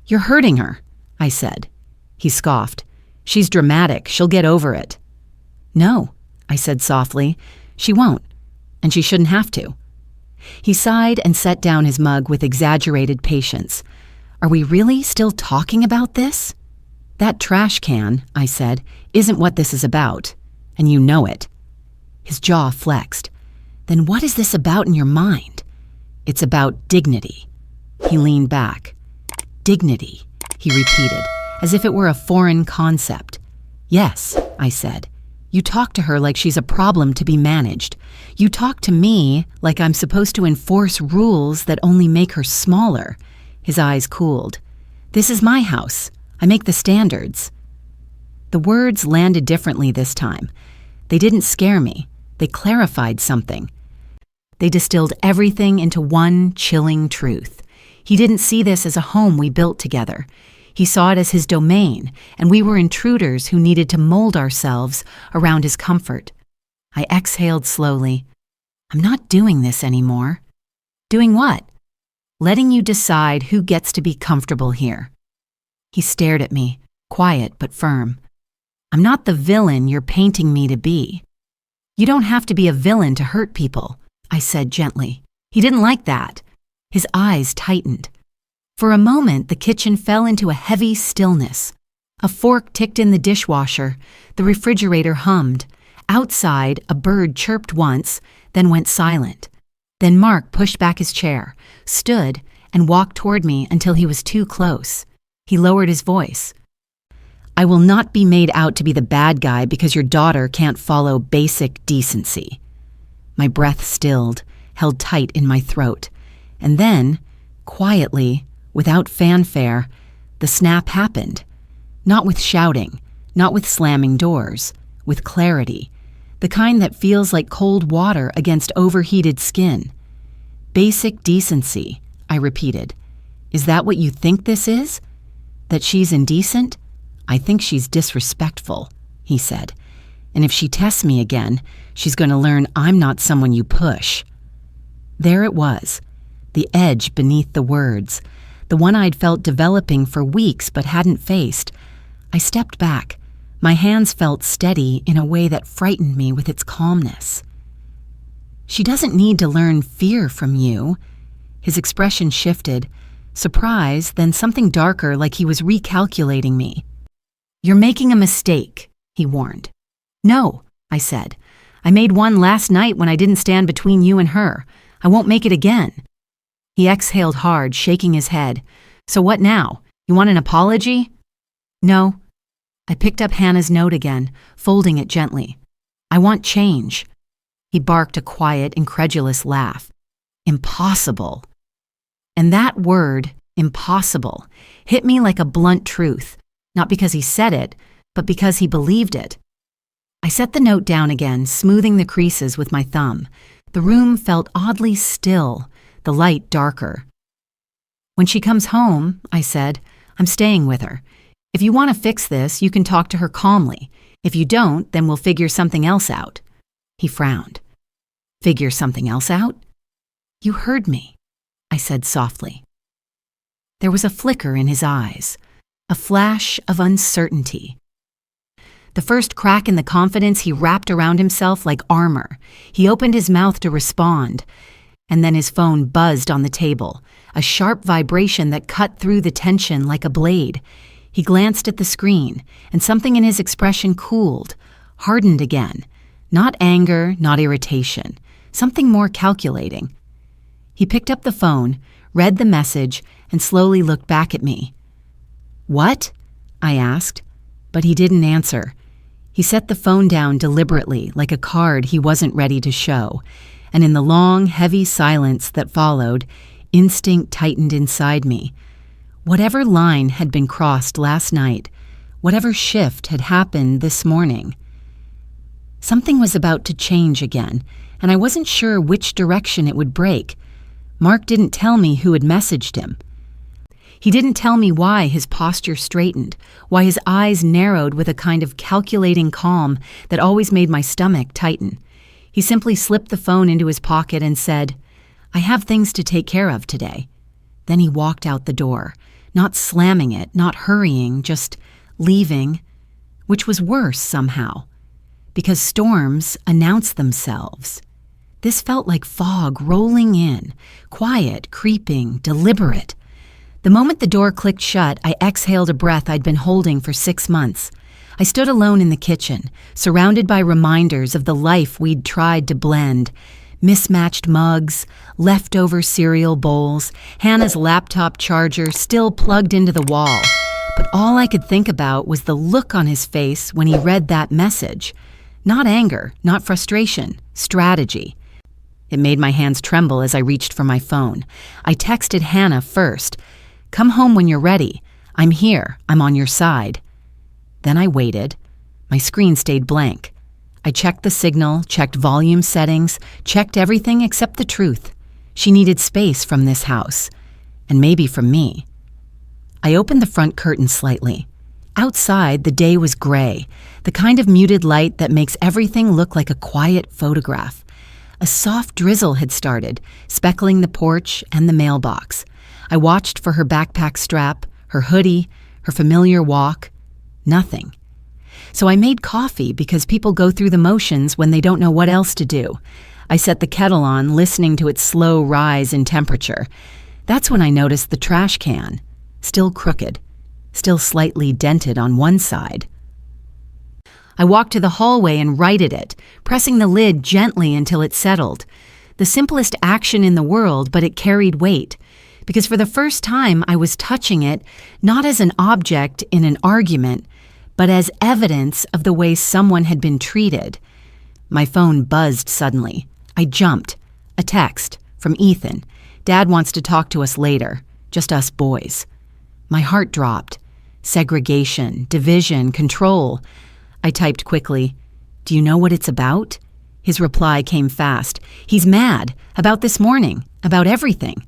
"You're hurting her," I said. He scoffed. "She's dramatic. She'll get over it." "No," I said softly. "She won't, and she shouldn't have to." He sighed and set down his mug with exaggerated patience. "Are we really still talking about this?" "That trash can," I said, "isn't what this is about, and you know it." His jaw flexed. "Then what is this about in your mind?" "It's about dignity." He leaned back. "Dignity," he repeated, as if it were a foreign concept. "Yes," I said. "You talk to her like she's a problem to be managed. You talk to me like I'm supposed to enforce rules that only make her smaller." His eyes cooled. "This is my house. I make the standards." The words landed differently this time. They didn't scare me. They clarified something. They distilled everything into one chilling truth. He didn't see this as a home we built together. He saw it as his domain, and we were intruders who needed to mold ourselves around his comfort. I exhaled slowly. "I'm not doing this anymore." "Doing what?" "Letting you decide who gets to be comfortable here." He stared at me, quiet but firm. "I'm not the villain you're painting me to be." "You don't have to be a villain to hurt people," I said gently. He didn't like that. His eyes tightened. For a moment, the kitchen fell into a heavy stillness. A fork ticked in the dishwasher. The refrigerator hummed. Outside, a bird chirped once, then went silent. Then Mark pushed back his chair, stood, and walked toward me until he was too close. He lowered his voice. "I will not be made out to be the bad guy because your daughter can't follow basic decency." My breath stilled, held tight in my throat. And then, quietly, without fanfare, the snap happened. Not with shouting, not with slamming doors, with clarity, the kind that feels like cold water against overheated skin. "Basic decency," I repeated. "Is that what you think this is? That she's indecent? I think she's disrespectful," he said. "And if she tests me again, she's going to learn I'm not someone you push." There it was, the edge beneath the words, the one I'd felt developing for weeks but hadn't faced. I stepped back. My hands felt steady in a way that frightened me with its calmness. "She doesn't need to learn fear from you." His expression shifted, surprise, then something darker, like he was recalculating me. "You're making a mistake," he warned. "No," I said. "I made one last night when I didn't stand between you and her. I won't make it again." He exhaled hard, shaking his head. "So what now? You want an apology?" "No." I picked up Hannah's note again, folding it gently. "I want change." He barked a quiet, incredulous laugh. "Impossible." And that word, impossible, hit me like a blunt truth, not because he said it, but because he believed it. I set the note down again, smoothing the creases with my thumb. The room felt oddly still, the light darker. "When she comes home," I said, "I'm staying with her. If you want to fix this, you can talk to her calmly. If you don't, then we'll figure something else out." He frowned. "Figure something else out?" "You heard me," I said softly. There was a flicker in his eyes, a flash of uncertainty. The first crack in the confidence he wrapped around himself like armor. He opened his mouth to respond, and then his phone buzzed on the table, a sharp vibration that cut through the tension like a blade. He glanced at the screen, and something in his expression cooled, hardened again. Not anger, not irritation, something more calculating. He picked up the phone, read the message, and slowly looked back at me. "What?" I asked, but he didn't answer. He set the phone down deliberately, like a card he wasn't ready to show, and in the long, heavy silence that followed, instinct tightened inside me. Whatever line had been crossed last night, whatever shift had happened this morning, something was about to change again, and I wasn't sure which direction it would break. Mark didn't tell me who had messaged him. He didn't tell me why his posture straightened, why his eyes narrowed with a kind of calculating calm that always made my stomach tighten. He simply slipped the phone into his pocket and said, "I have things to take care of today." Then he walked out the door, not slamming it, not hurrying, just leaving, which was worse somehow, because storms announce themselves. This felt like fog rolling in, quiet, creeping, deliberate. The moment the door clicked shut, I exhaled a breath I'd been holding for 6 months. I stood alone in the kitchen, surrounded by reminders of the life we'd tried to blend. Mismatched mugs, leftover cereal bowls, Hannah's laptop charger still plugged into the wall. But all I could think about was the look on his face when he read that message. Not anger, not frustration, strategy. It made my hands tremble as I reached for my phone. I texted Hannah first. "Come home when you're ready. I'm here. I'm on your side." Then I waited. My screen stayed blank. I checked the signal, checked volume settings, checked everything except the truth. She needed space from this house, and maybe from me. I opened the front curtain slightly. Outside, the day was gray, the kind of muted light that makes everything look like a quiet photograph. A soft drizzle had started, speckling the porch and the mailbox. I watched for her backpack strap, her hoodie, her familiar walk. Nothing. So I made coffee because people go through the motions when they don't know what else to do. I set the kettle on, listening to its slow rise in temperature. That's when I noticed the trash can, still crooked, still slightly dented on one side. I walked to the hallway and righted it, pressing the lid gently until it settled. The simplest action in the world, but it carried weight, because for the first time I was touching it not as an object in an argument, but as evidence of the way someone had been treated. My phone buzzed suddenly. I jumped. A text from Ethan. "Dad wants to talk to us later. Just us boys." My heart dropped. Segregation, division, control. I typed quickly, "Do you know what it's about?" His reply came fast. "He's mad. About this morning. About everything."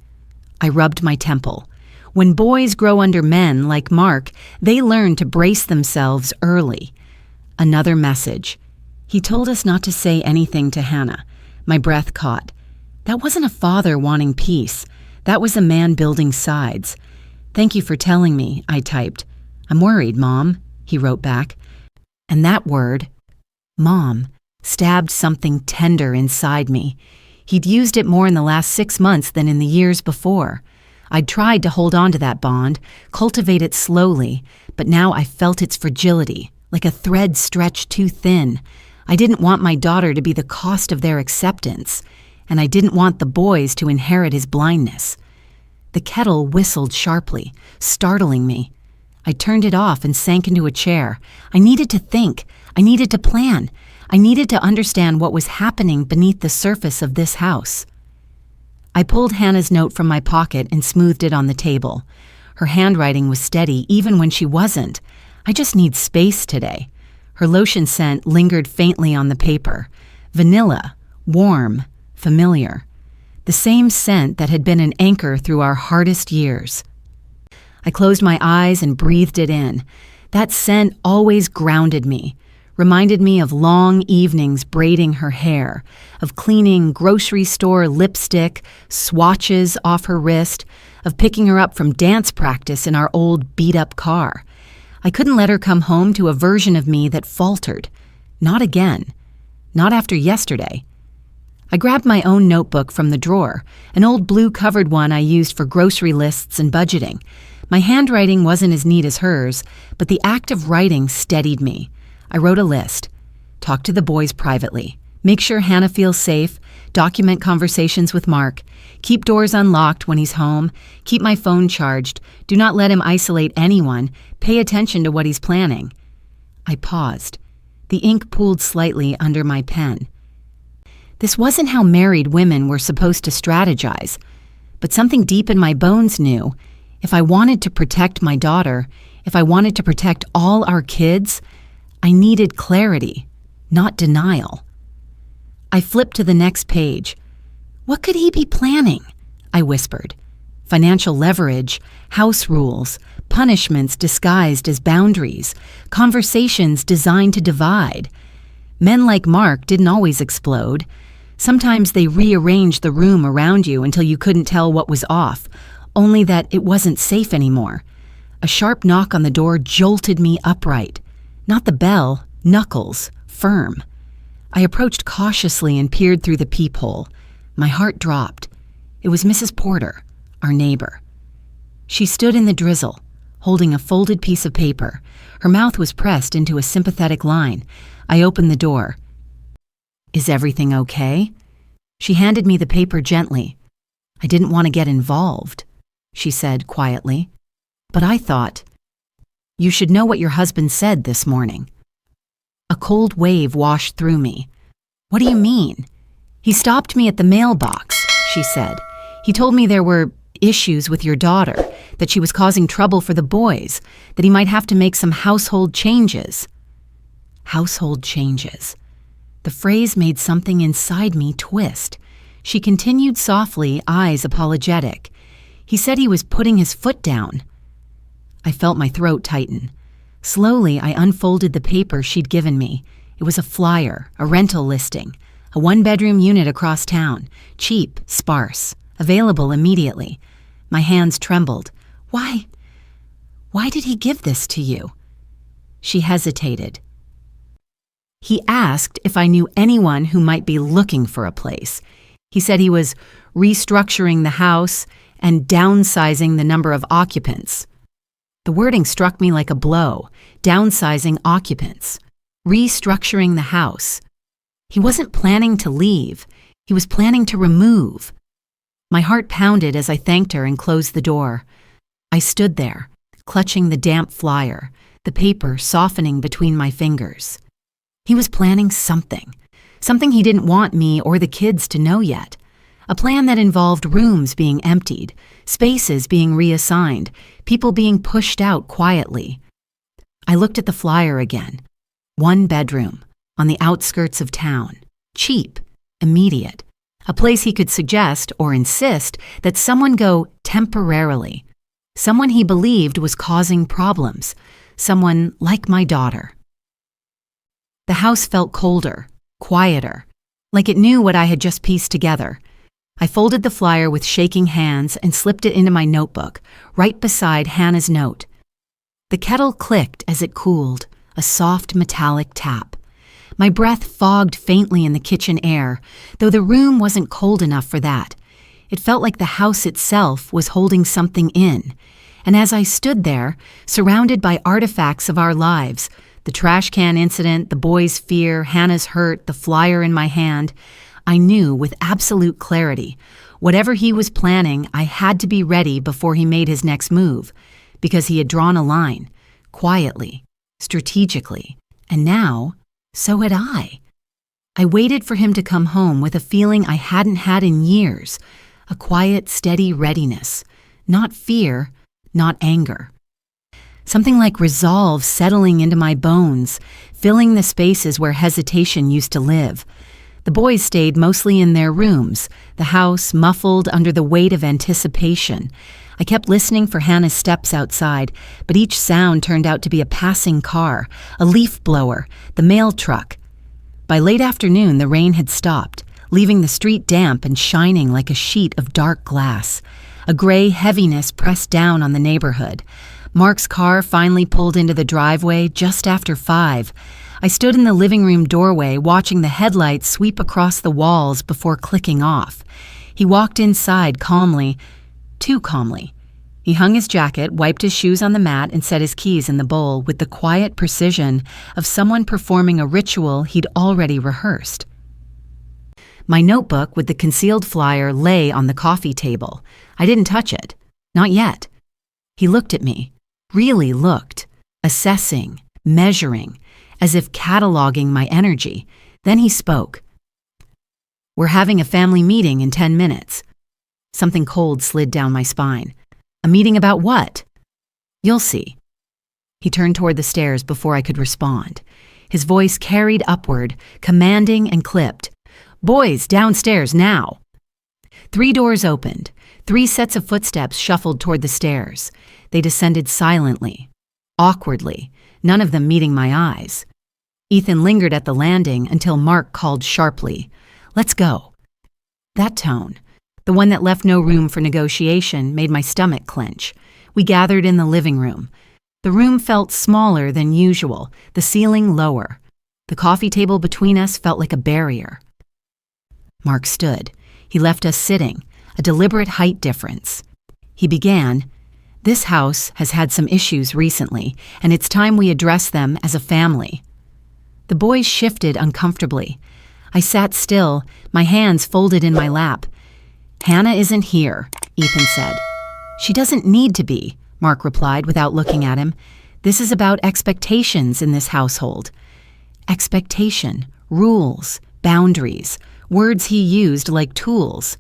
I rubbed my temple. When boys grow under men like Mark, they learn to brace themselves early. Another message. He told us not to say anything to Hannah. My breath caught. That wasn't a father wanting peace. That was a man building sides. "Thank you for telling me," I typed. "I'm worried, Mom," he wrote back. And that word, Mom, stabbed something tender inside me. He'd used it more in the last 6 months than in the years before. I'd tried to hold on to that bond, cultivate it slowly, but now I felt its fragility, like a thread stretched too thin. I didn't want my daughter to be the cost of their acceptance, and I didn't want the boys to inherit his blindness. The kettle whistled sharply, startling me. I turned it off and sank into a chair. I needed to think. I needed to plan. I needed to understand what was happening beneath the surface of this house. I pulled Hannah's note from my pocket and smoothed it on the table. Her handwriting was steady even when she wasn't. "I just need space today." Her lotion scent lingered faintly on the paper. Vanilla, warm, familiar. The same scent that had been an anchor through our hardest years. I closed my eyes and breathed it in. That scent always grounded me. Reminded me of long evenings braiding her hair, of cleaning grocery store lipstick, swatches off her wrist, of picking her up from dance practice in our old beat-up car. I couldn't let her come home to a version of me that faltered. Not again. Not after yesterday. I grabbed my own notebook from the drawer, an old blue-covered one I used for grocery lists and budgeting. My handwriting wasn't as neat as hers, but the act of writing steadied me. I wrote a list. Talk to the boys privately. Make sure Hannah feels safe. Document conversations with Mark. Keep doors unlocked when he's home. Keep my phone charged. Do not let him isolate anyone. Pay attention to what he's planning. I paused. The ink pooled slightly under my pen. This wasn't how married women were supposed to strategize, but something deep in my bones knew. If I wanted to protect my daughter, if I wanted to protect all our kids, I needed clarity, not denial. I flipped to the next page. What could he be planning? I whispered. Financial leverage, house rules, punishments disguised as boundaries, conversations designed to divide. Men like Mark didn't always explode. Sometimes they rearranged the room around you until you couldn't tell what was off, only that it wasn't safe anymore. A sharp knock on the door jolted me upright. Not the bell, knuckles, firm. I approached cautiously and peered through the peephole. My heart dropped. It was Mrs. Porter, our neighbor. She stood in the drizzle, holding a folded piece of paper. Her mouth was pressed into a sympathetic line. I opened the door. "Is everything okay?" She handed me the paper gently. "I didn't want to get involved," she said quietly. But I thought, "You should know what your husband said this morning." A cold wave washed through me. "What do you mean?" "He stopped me at the mailbox," she said. "He told me there were issues with your daughter, that she was causing trouble for the boys, that he might have to make some household changes." Household changes. The phrase made something inside me twist. She continued softly, eyes apologetic. "He said he was putting his foot down." I felt my throat tighten. Slowly, I unfolded the paper she'd given me. It was a flyer, a rental listing, a one-bedroom unit across town, cheap, sparse, available immediately. My hands trembled. Why did he give this to you?" She hesitated. "He asked if I knew anyone who might be looking for a place. He said he was restructuring the house and downsizing the number of occupants." The wording struck me like a blow. Downsizing occupants. Restructuring the house. He wasn't planning to leave. He was planning to remove. My heart pounded as I thanked her and closed the door. I stood there, clutching the damp flyer, the paper softening between my fingers. He was planning something he didn't want me or the kids to know yet. A plan that involved rooms being emptied, spaces being reassigned, people being pushed out quietly. I looked at the flyer again. One bedroom, on the outskirts of town. Cheap, immediate. A place he could suggest or insist that someone go temporarily. Someone he believed was causing problems. Someone like my daughter. The house felt colder, quieter, like it knew what I had just pieced together. I folded the flyer with shaking hands and slipped it into my notebook, right beside Hannah's note. The kettle clicked as it cooled, a soft metallic tap. My breath fogged faintly in the kitchen air, though the room wasn't cold enough for that. It felt like the house itself was holding something in. And as I stood there, surrounded by artifacts of our lives, the trash can incident, the boys' fear, Hannah's hurt, the flyer in my hand, I knew with absolute clarity, whatever he was planning, I had to be ready before he made his next move, because he had drawn a line, quietly, strategically, and now, so had I. I waited for him to come home with a feeling I hadn't had in years, a quiet, steady readiness, not fear, not anger. Something like resolve settling into my bones, filling the spaces where hesitation used to live. The boys stayed mostly in their rooms, the house muffled under the weight of anticipation. I kept listening for Hannah's steps outside, but each sound turned out to be a passing car, a leaf blower, the mail truck. By late afternoon, the rain had stopped, leaving the street damp and shining like a sheet of dark glass. A gray heaviness pressed down on the neighborhood. Mark's car finally pulled into the driveway just after 5. I stood in the living room doorway watching the headlights sweep across the walls before clicking off. He walked inside calmly, too calmly. He hung his jacket, wiped his shoes on the mat, and set his keys in the bowl with the quiet precision of someone performing a ritual he'd already rehearsed. My notebook with the concealed flyer lay on the coffee table. I didn't touch it. Not yet. He looked at me. Really looked, assessing, measuring, as if cataloging my energy. Then he spoke. "We're having a family meeting in 10 minutes. Something cold slid down my spine. "A meeting about what?" "You'll see." He turned toward the stairs before I could respond. His voice carried upward, commanding and clipped. "Boys, downstairs now." 3 doors opened. 3 sets of footsteps shuffled toward the stairs. They descended silently, awkwardly, none of them meeting my eyes. Ethan lingered at the landing until Mark called sharply, "Let's go." That tone, the one that left no room for negotiation, made my stomach clench. We gathered in the living room. The room felt smaller than usual, the ceiling lower. The coffee table between us felt like a barrier. Mark stood. He left us sitting, a deliberate height difference. He began, "This house has had some issues recently, and it's time we address them as a family." The boys shifted uncomfortably. I sat still, my hands folded in my lap. "Hannah isn't here," Ethan said. "She doesn't need to be," Mark replied without looking at him. "This is about expectations in this household." Expectation, rules, boundaries, words he used like tools.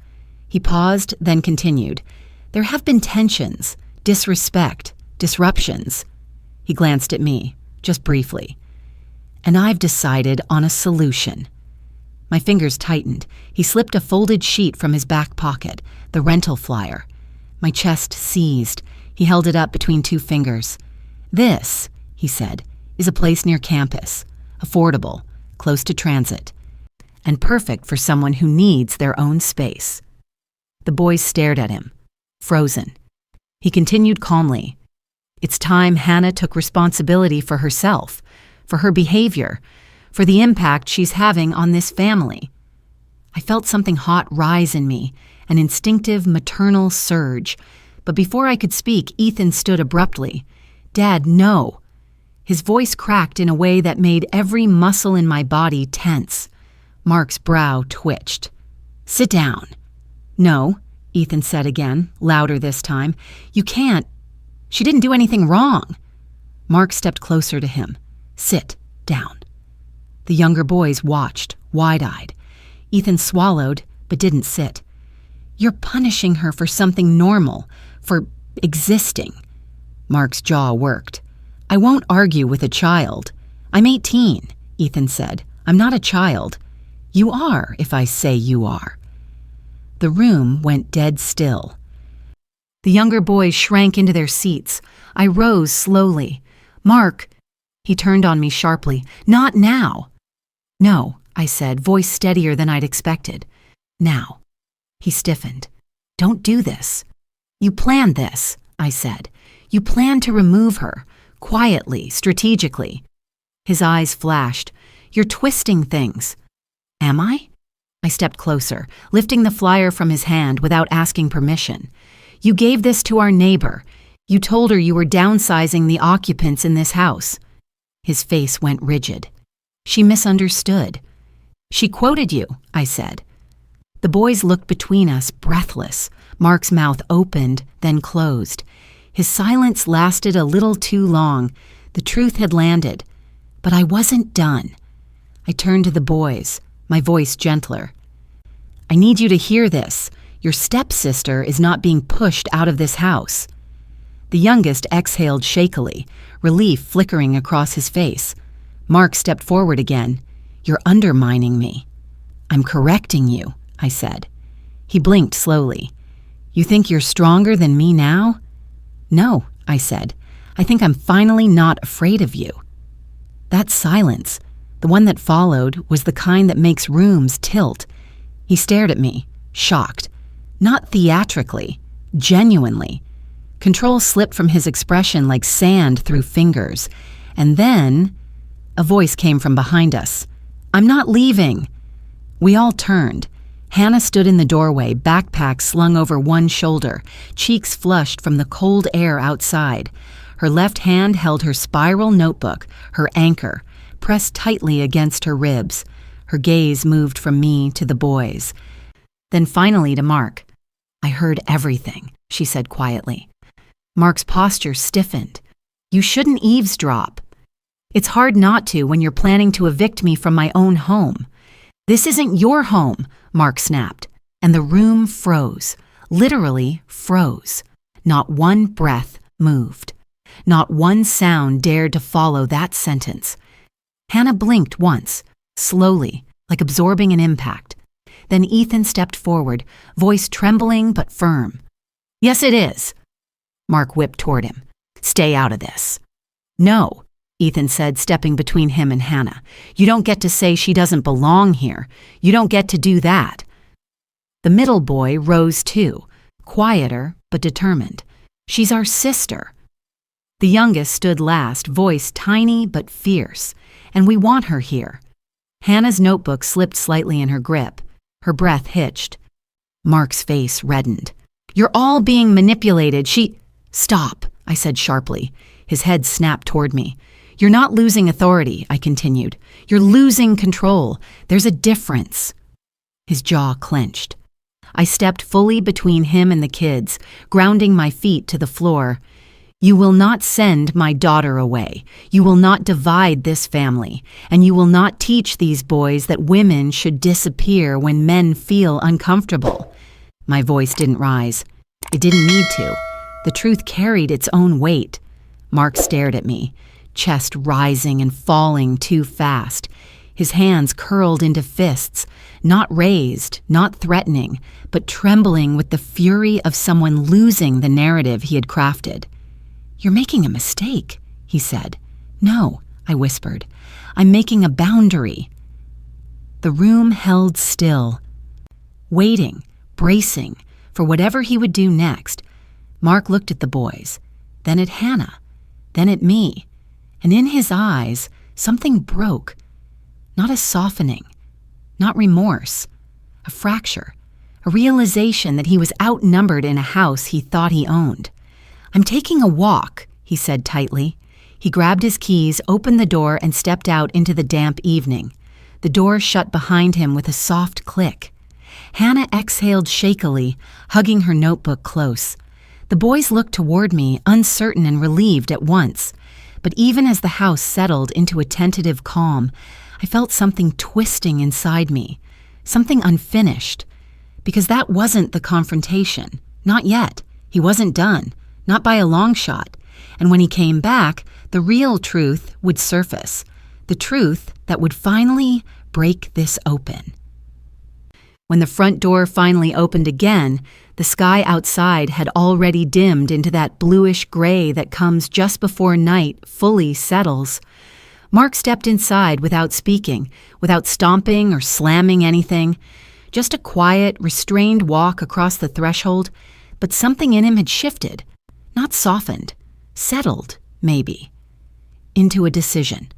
He paused, then continued. "There have been tensions, disrespect, disruptions." He glanced at me, just briefly. "And I've decided on a solution." My fingers tightened. He slipped a folded sheet from his back pocket, the rental flyer. My chest seized. He held it up between two fingers. "This," he said, "is a place near campus, affordable, close to transit, and perfect for someone who needs their own space." The boys stared at him, frozen. He continued calmly. "It's time Hannah took responsibility for herself, for her behavior, for the impact she's having on this family." I felt something hot rise in me, an instinctive maternal surge. But before I could speak, Ethan stood abruptly. "Dad, no." His voice cracked in a way that made every muscle in my body tense. Mark's brow twitched. "Sit down." "No," Ethan said again, louder this time. "You can't. She didn't do anything wrong." Mark stepped closer to him. "Sit down." The younger boys watched, wide-eyed. Ethan swallowed, but didn't sit. "You're punishing her for something normal, for existing." Mark's jaw worked. "I won't argue with a child." "I'm 18, Ethan said. "I'm not a child." "You are, if I say you are." The room went dead still. The younger boys shrank into their seats. I rose slowly. "Mark," he turned on me sharply, "not now." "No," I said, voice steadier than I'd expected. "Now." He stiffened. "Don't do this." "You planned this," I said. "You planned to remove her, quietly, strategically." His eyes flashed. "You're twisting things." "Am I?" I stepped closer, lifting the flyer from his hand without asking permission. "You gave this to our neighbor. You told her you were downsizing the occupants in this house." His face went rigid. "She misunderstood." "She quoted you," I said. The boys looked between us, breathless. Mark's mouth opened, then closed. His silence lasted a little too long. The truth had landed. But I wasn't done. I turned to the boys, my voice gentler. "I need you to hear this. Your stepsister is not being pushed out of this house." The youngest exhaled shakily, relief flickering across his face. Mark stepped forward again. "You're undermining me." "I'm correcting you," I said. He blinked slowly. "You think you're stronger than me now?" "No," I said. "I think I'm finally not afraid of you." That silence, the one that followed, was the kind that makes rooms tilt. He stared at me, shocked. Not theatrically, genuinely. Control slipped from his expression like sand through fingers. And then a voice came from behind us. "I'm not leaving." We all turned. Hannah stood in the doorway, backpack slung over one shoulder, cheeks flushed from the cold air outside. Her left hand held her spiral notebook, her anchor, pressed tightly against her ribs. Her gaze moved from me to the boys. Then finally to Mark. "I heard everything," she said quietly. Mark's posture stiffened. "You shouldn't eavesdrop." "It's hard not to when you're planning to evict me from my own home." "This isn't your home," Mark snapped, and the room froze, literally froze. Not one breath moved. Not one sound dared to follow that sentence. Hannah blinked once, slowly, like absorbing an impact. Then Ethan stepped forward, voice trembling but firm. "Yes, it is." Mark whipped toward him. "Stay out of this." "No." Ethan said, stepping between him and Hannah. "You don't get to say she doesn't belong here. You don't get to do that." The middle boy rose too, quieter but determined. "She's our sister." The youngest stood last, voice tiny but fierce. "And we want her here." Hannah's notebook slipped slightly in her grip. Her breath hitched. Mark's face reddened. "You're all being manipulated. Stop," I said sharply. His head snapped toward me. "You're not losing authority," I continued. "You're losing control. There's a difference." His jaw clenched. I stepped fully between him and the kids, grounding my feet to the floor. "You will not send my daughter away. You will not divide this family. And you will not teach these boys that women should disappear when men feel uncomfortable." My voice didn't rise. It didn't need to. The truth carried its own weight. Mark stared at me, chest rising and falling too fast. His hands curled into fists, not raised, not threatening, but trembling with the fury of someone losing the narrative he had crafted. "You're making a mistake," he said. "No," I whispered. "I'm making a boundary." The room held still, waiting, bracing for whatever he would do next. Mark looked at the boys, then at Hannah, then at me, and in his eyes, something broke. Not a softening, not remorse, a fracture, a realization that he was outnumbered in a house he thought he owned. "I'm taking a walk," he said tightly. He grabbed his keys, opened the door, and stepped out into the damp evening. The door shut behind him with a soft click. Hannah exhaled shakily, hugging her notebook close. The boys looked toward me, uncertain and relieved at once. But even as the house settled into a tentative calm, I felt something twisting inside me, something unfinished. Because that wasn't the confrontation. Not yet. He wasn't done. Not by a long shot. And when he came back, the real truth would surface. The truth that would finally break this open. When the front door finally opened again, the sky outside had already dimmed into that bluish gray that comes just before night fully settles. Mark stepped inside without speaking, without stomping or slamming anything. Just a quiet, restrained walk across the threshold, but something in him had shifted. Not softened, settled, maybe, into a decision.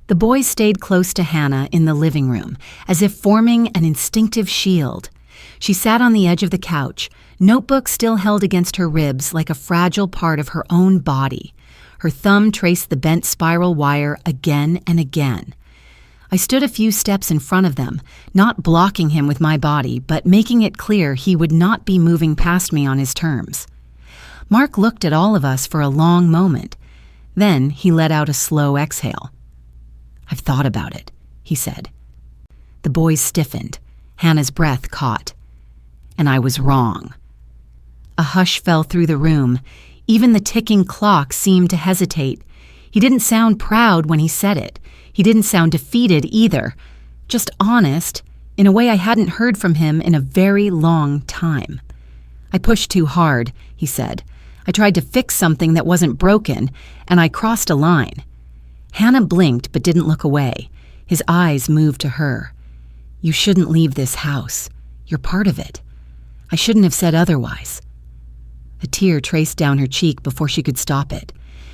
The boys stayed close to Hannah in the living room, as if forming an instinctive shield. She sat on the edge of the couch, notebook still held against her ribs like a fragile part of her own body. Her thumb traced the bent spiral wire again and again. I stood a few steps in front of them, not blocking him with my body, but making it clear he would not be moving past me on his terms. Mark looked at all of us for a long moment. Then he let out a slow exhale. "I've thought about it," he said. The boys stiffened. Hannah's breath caught. And I was wrong. A hush fell through the room. Even the ticking clock seemed to hesitate. He didn't sound proud when he said it. He didn't sound defeated either. Just honest, in a way I hadn't heard from him in a very long time. "I pushed too hard," he said. "I tried to fix something that wasn't broken, and I crossed a line." Hannah blinked but didn't look away. His eyes moved to her. "You shouldn't leave this house. You're part of it. I shouldn't have said otherwise." A tear traced down her cheek before she could stop it.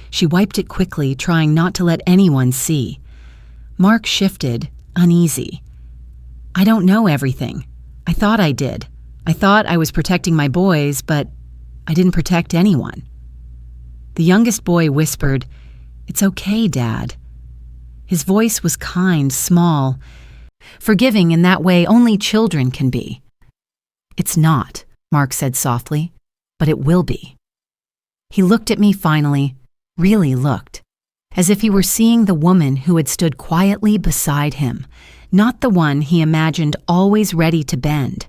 She wiped it quickly, trying not to let anyone see. Mark shifted, uneasy. "I don't know everything. I thought I did. I thought I was protecting my boys, but I didn't protect anyone." The youngest boy whispered, "It's okay, Dad." His voice was kind, small, forgiving in that way only children can be. "It's not," Mark said softly, "but it will be." He looked at me finally, really looked, as if he were seeing the woman who had stood quietly beside him, not the one he imagined always ready to bend.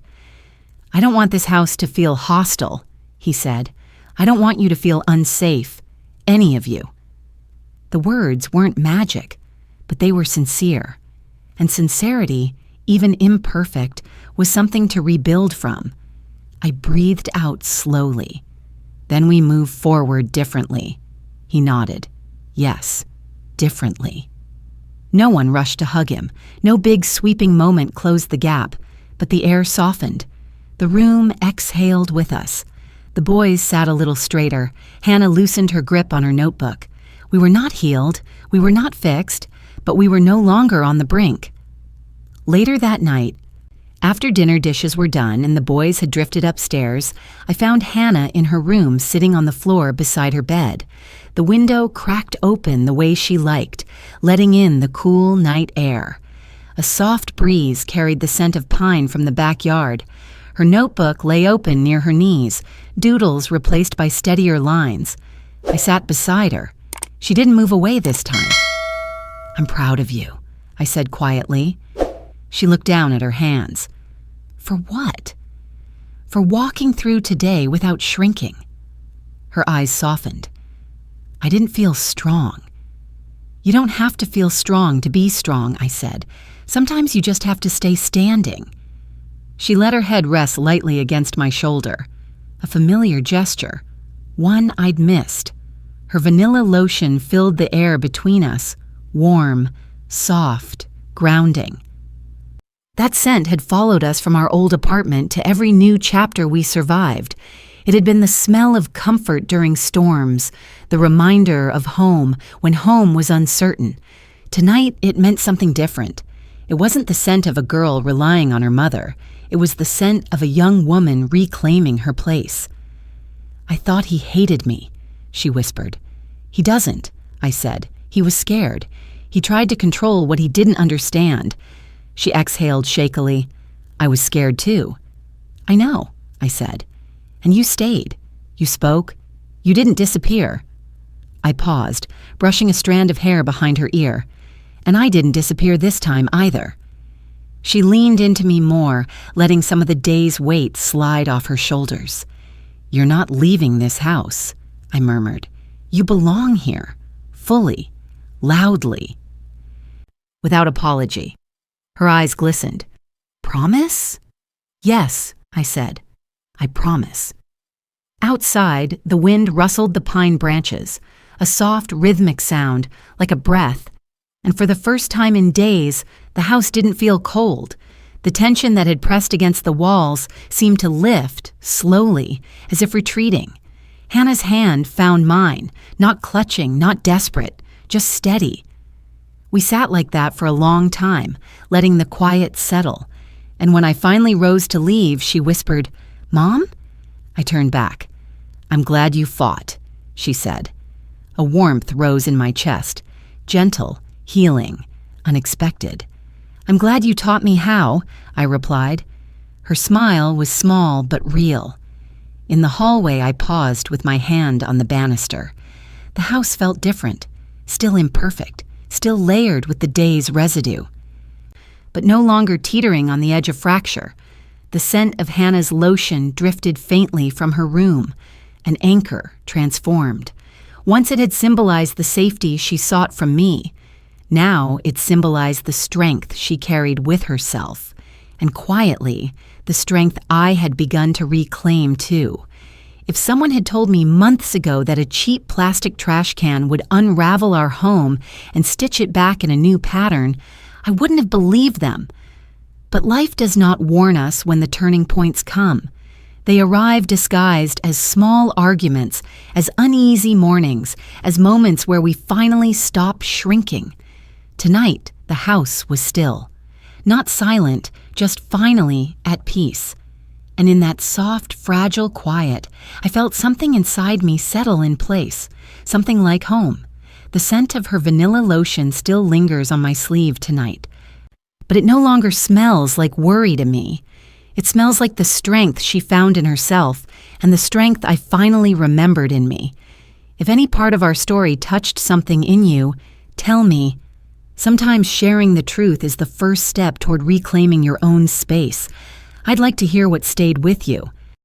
"I don't want this house to feel hostile," he said. "I don't want you to feel unsafe, any of you." The words weren't magic, but they were sincere. And sincerity, even imperfect, was something to rebuild from. I breathed out slowly. "Then we move forward differently." He nodded. "Yes, differently. No one rushed to hug him. No big sweeping moment closed the gap, but the air softened. The room exhaled with us. The boys sat a little straighter. Hannah loosened her grip on her notebook. We were not healed, we were not fixed, but we were no longer on the brink. Later that night, after dinner dishes were done and the boys had drifted upstairs, I found Hannah in her room sitting on the floor beside her bed. The window cracked open the way she liked, letting in the cool night air. A soft breeze carried the scent of pine from the backyard. Her notebook lay open near her knees, doodles replaced by steadier lines. I sat beside her. She didn't move away this time. "I'm proud of you," I said quietly. She looked down at her hands. For what? For walking through today without shrinking. Her eyes softened. I didn't feel strong. "You don't have to feel strong to be strong," I said. "Sometimes you just have to stay standing." She let her head rest lightly against my shoulder. A familiar gesture, one I'd missed. Her vanilla lotion filled the air between us, warm, soft, grounding. That scent had followed us from our old apartment to every new chapter we survived. It had been the smell of comfort during storms, the reminder of home when home was uncertain. Tonight, it meant something different. It wasn't the scent of a girl relying on her mother. It was the scent of a young woman reclaiming her place. "I thought he hated me," she whispered. "He doesn't," I said. "He was scared. He tried to control what he didn't understand." She exhaled shakily. "I was scared too." "I know," I said. "And you stayed. You spoke. You didn't disappear." I paused, brushing a strand of hair behind her ear. "And I didn't disappear this time either." She leaned into me more, letting some of the day's weight slide off her shoulders. "You're not leaving this house," I murmured. "You belong here, fully, loudly." Without apology. Her eyes glistened. "Promise?" "Yes," I said. "I promise." Outside, the wind rustled the pine branches, a soft, rhythmic sound, like a breath. And for the first time in days, the house didn't feel cold. The tension that had pressed against the walls seemed to lift, slowly, as if retreating. Hannah's hand found mine, not clutching, not desperate, just steady. We sat like that for a long time, letting the quiet settle. And when I finally rose to leave, she whispered, "Mom?" I turned back. "I'm glad you fought," she said. A warmth rose in my chest, gentle, healing, unexpected. "I'm glad you taught me how," I replied. Her smile was small but real. In the hallway, I paused with my hand on the banister. The house felt different, still imperfect, still layered with the day's residue, but no longer teetering on the edge of fracture. The scent of Hannah's lotion drifted faintly from her room, an anchor transformed. Once it had symbolized the safety she sought from me. Now it symbolized the strength she carried with herself, and quietly, the strength I had begun to reclaim too. If someone had told me months ago that a cheap plastic trash can would unravel our home and stitch it back in a new pattern, I wouldn't have believed them. But life does not warn us when the turning points come. They arrive disguised as small arguments, as uneasy mornings, as moments where we finally stop shrinking. Tonight, the house was still. Not silent, just finally at peace. And in that soft, fragile quiet, I felt something inside me settle in place, something like home. The scent of her vanilla lotion still lingers on my sleeve tonight. But it no longer smells like worry to me. It smells like the strength she found in herself and the strength I finally remembered in me. If any part of our story touched something in you, tell me. Sometimes sharing the truth is the first step toward reclaiming your own space. I'd like to hear what stayed with you.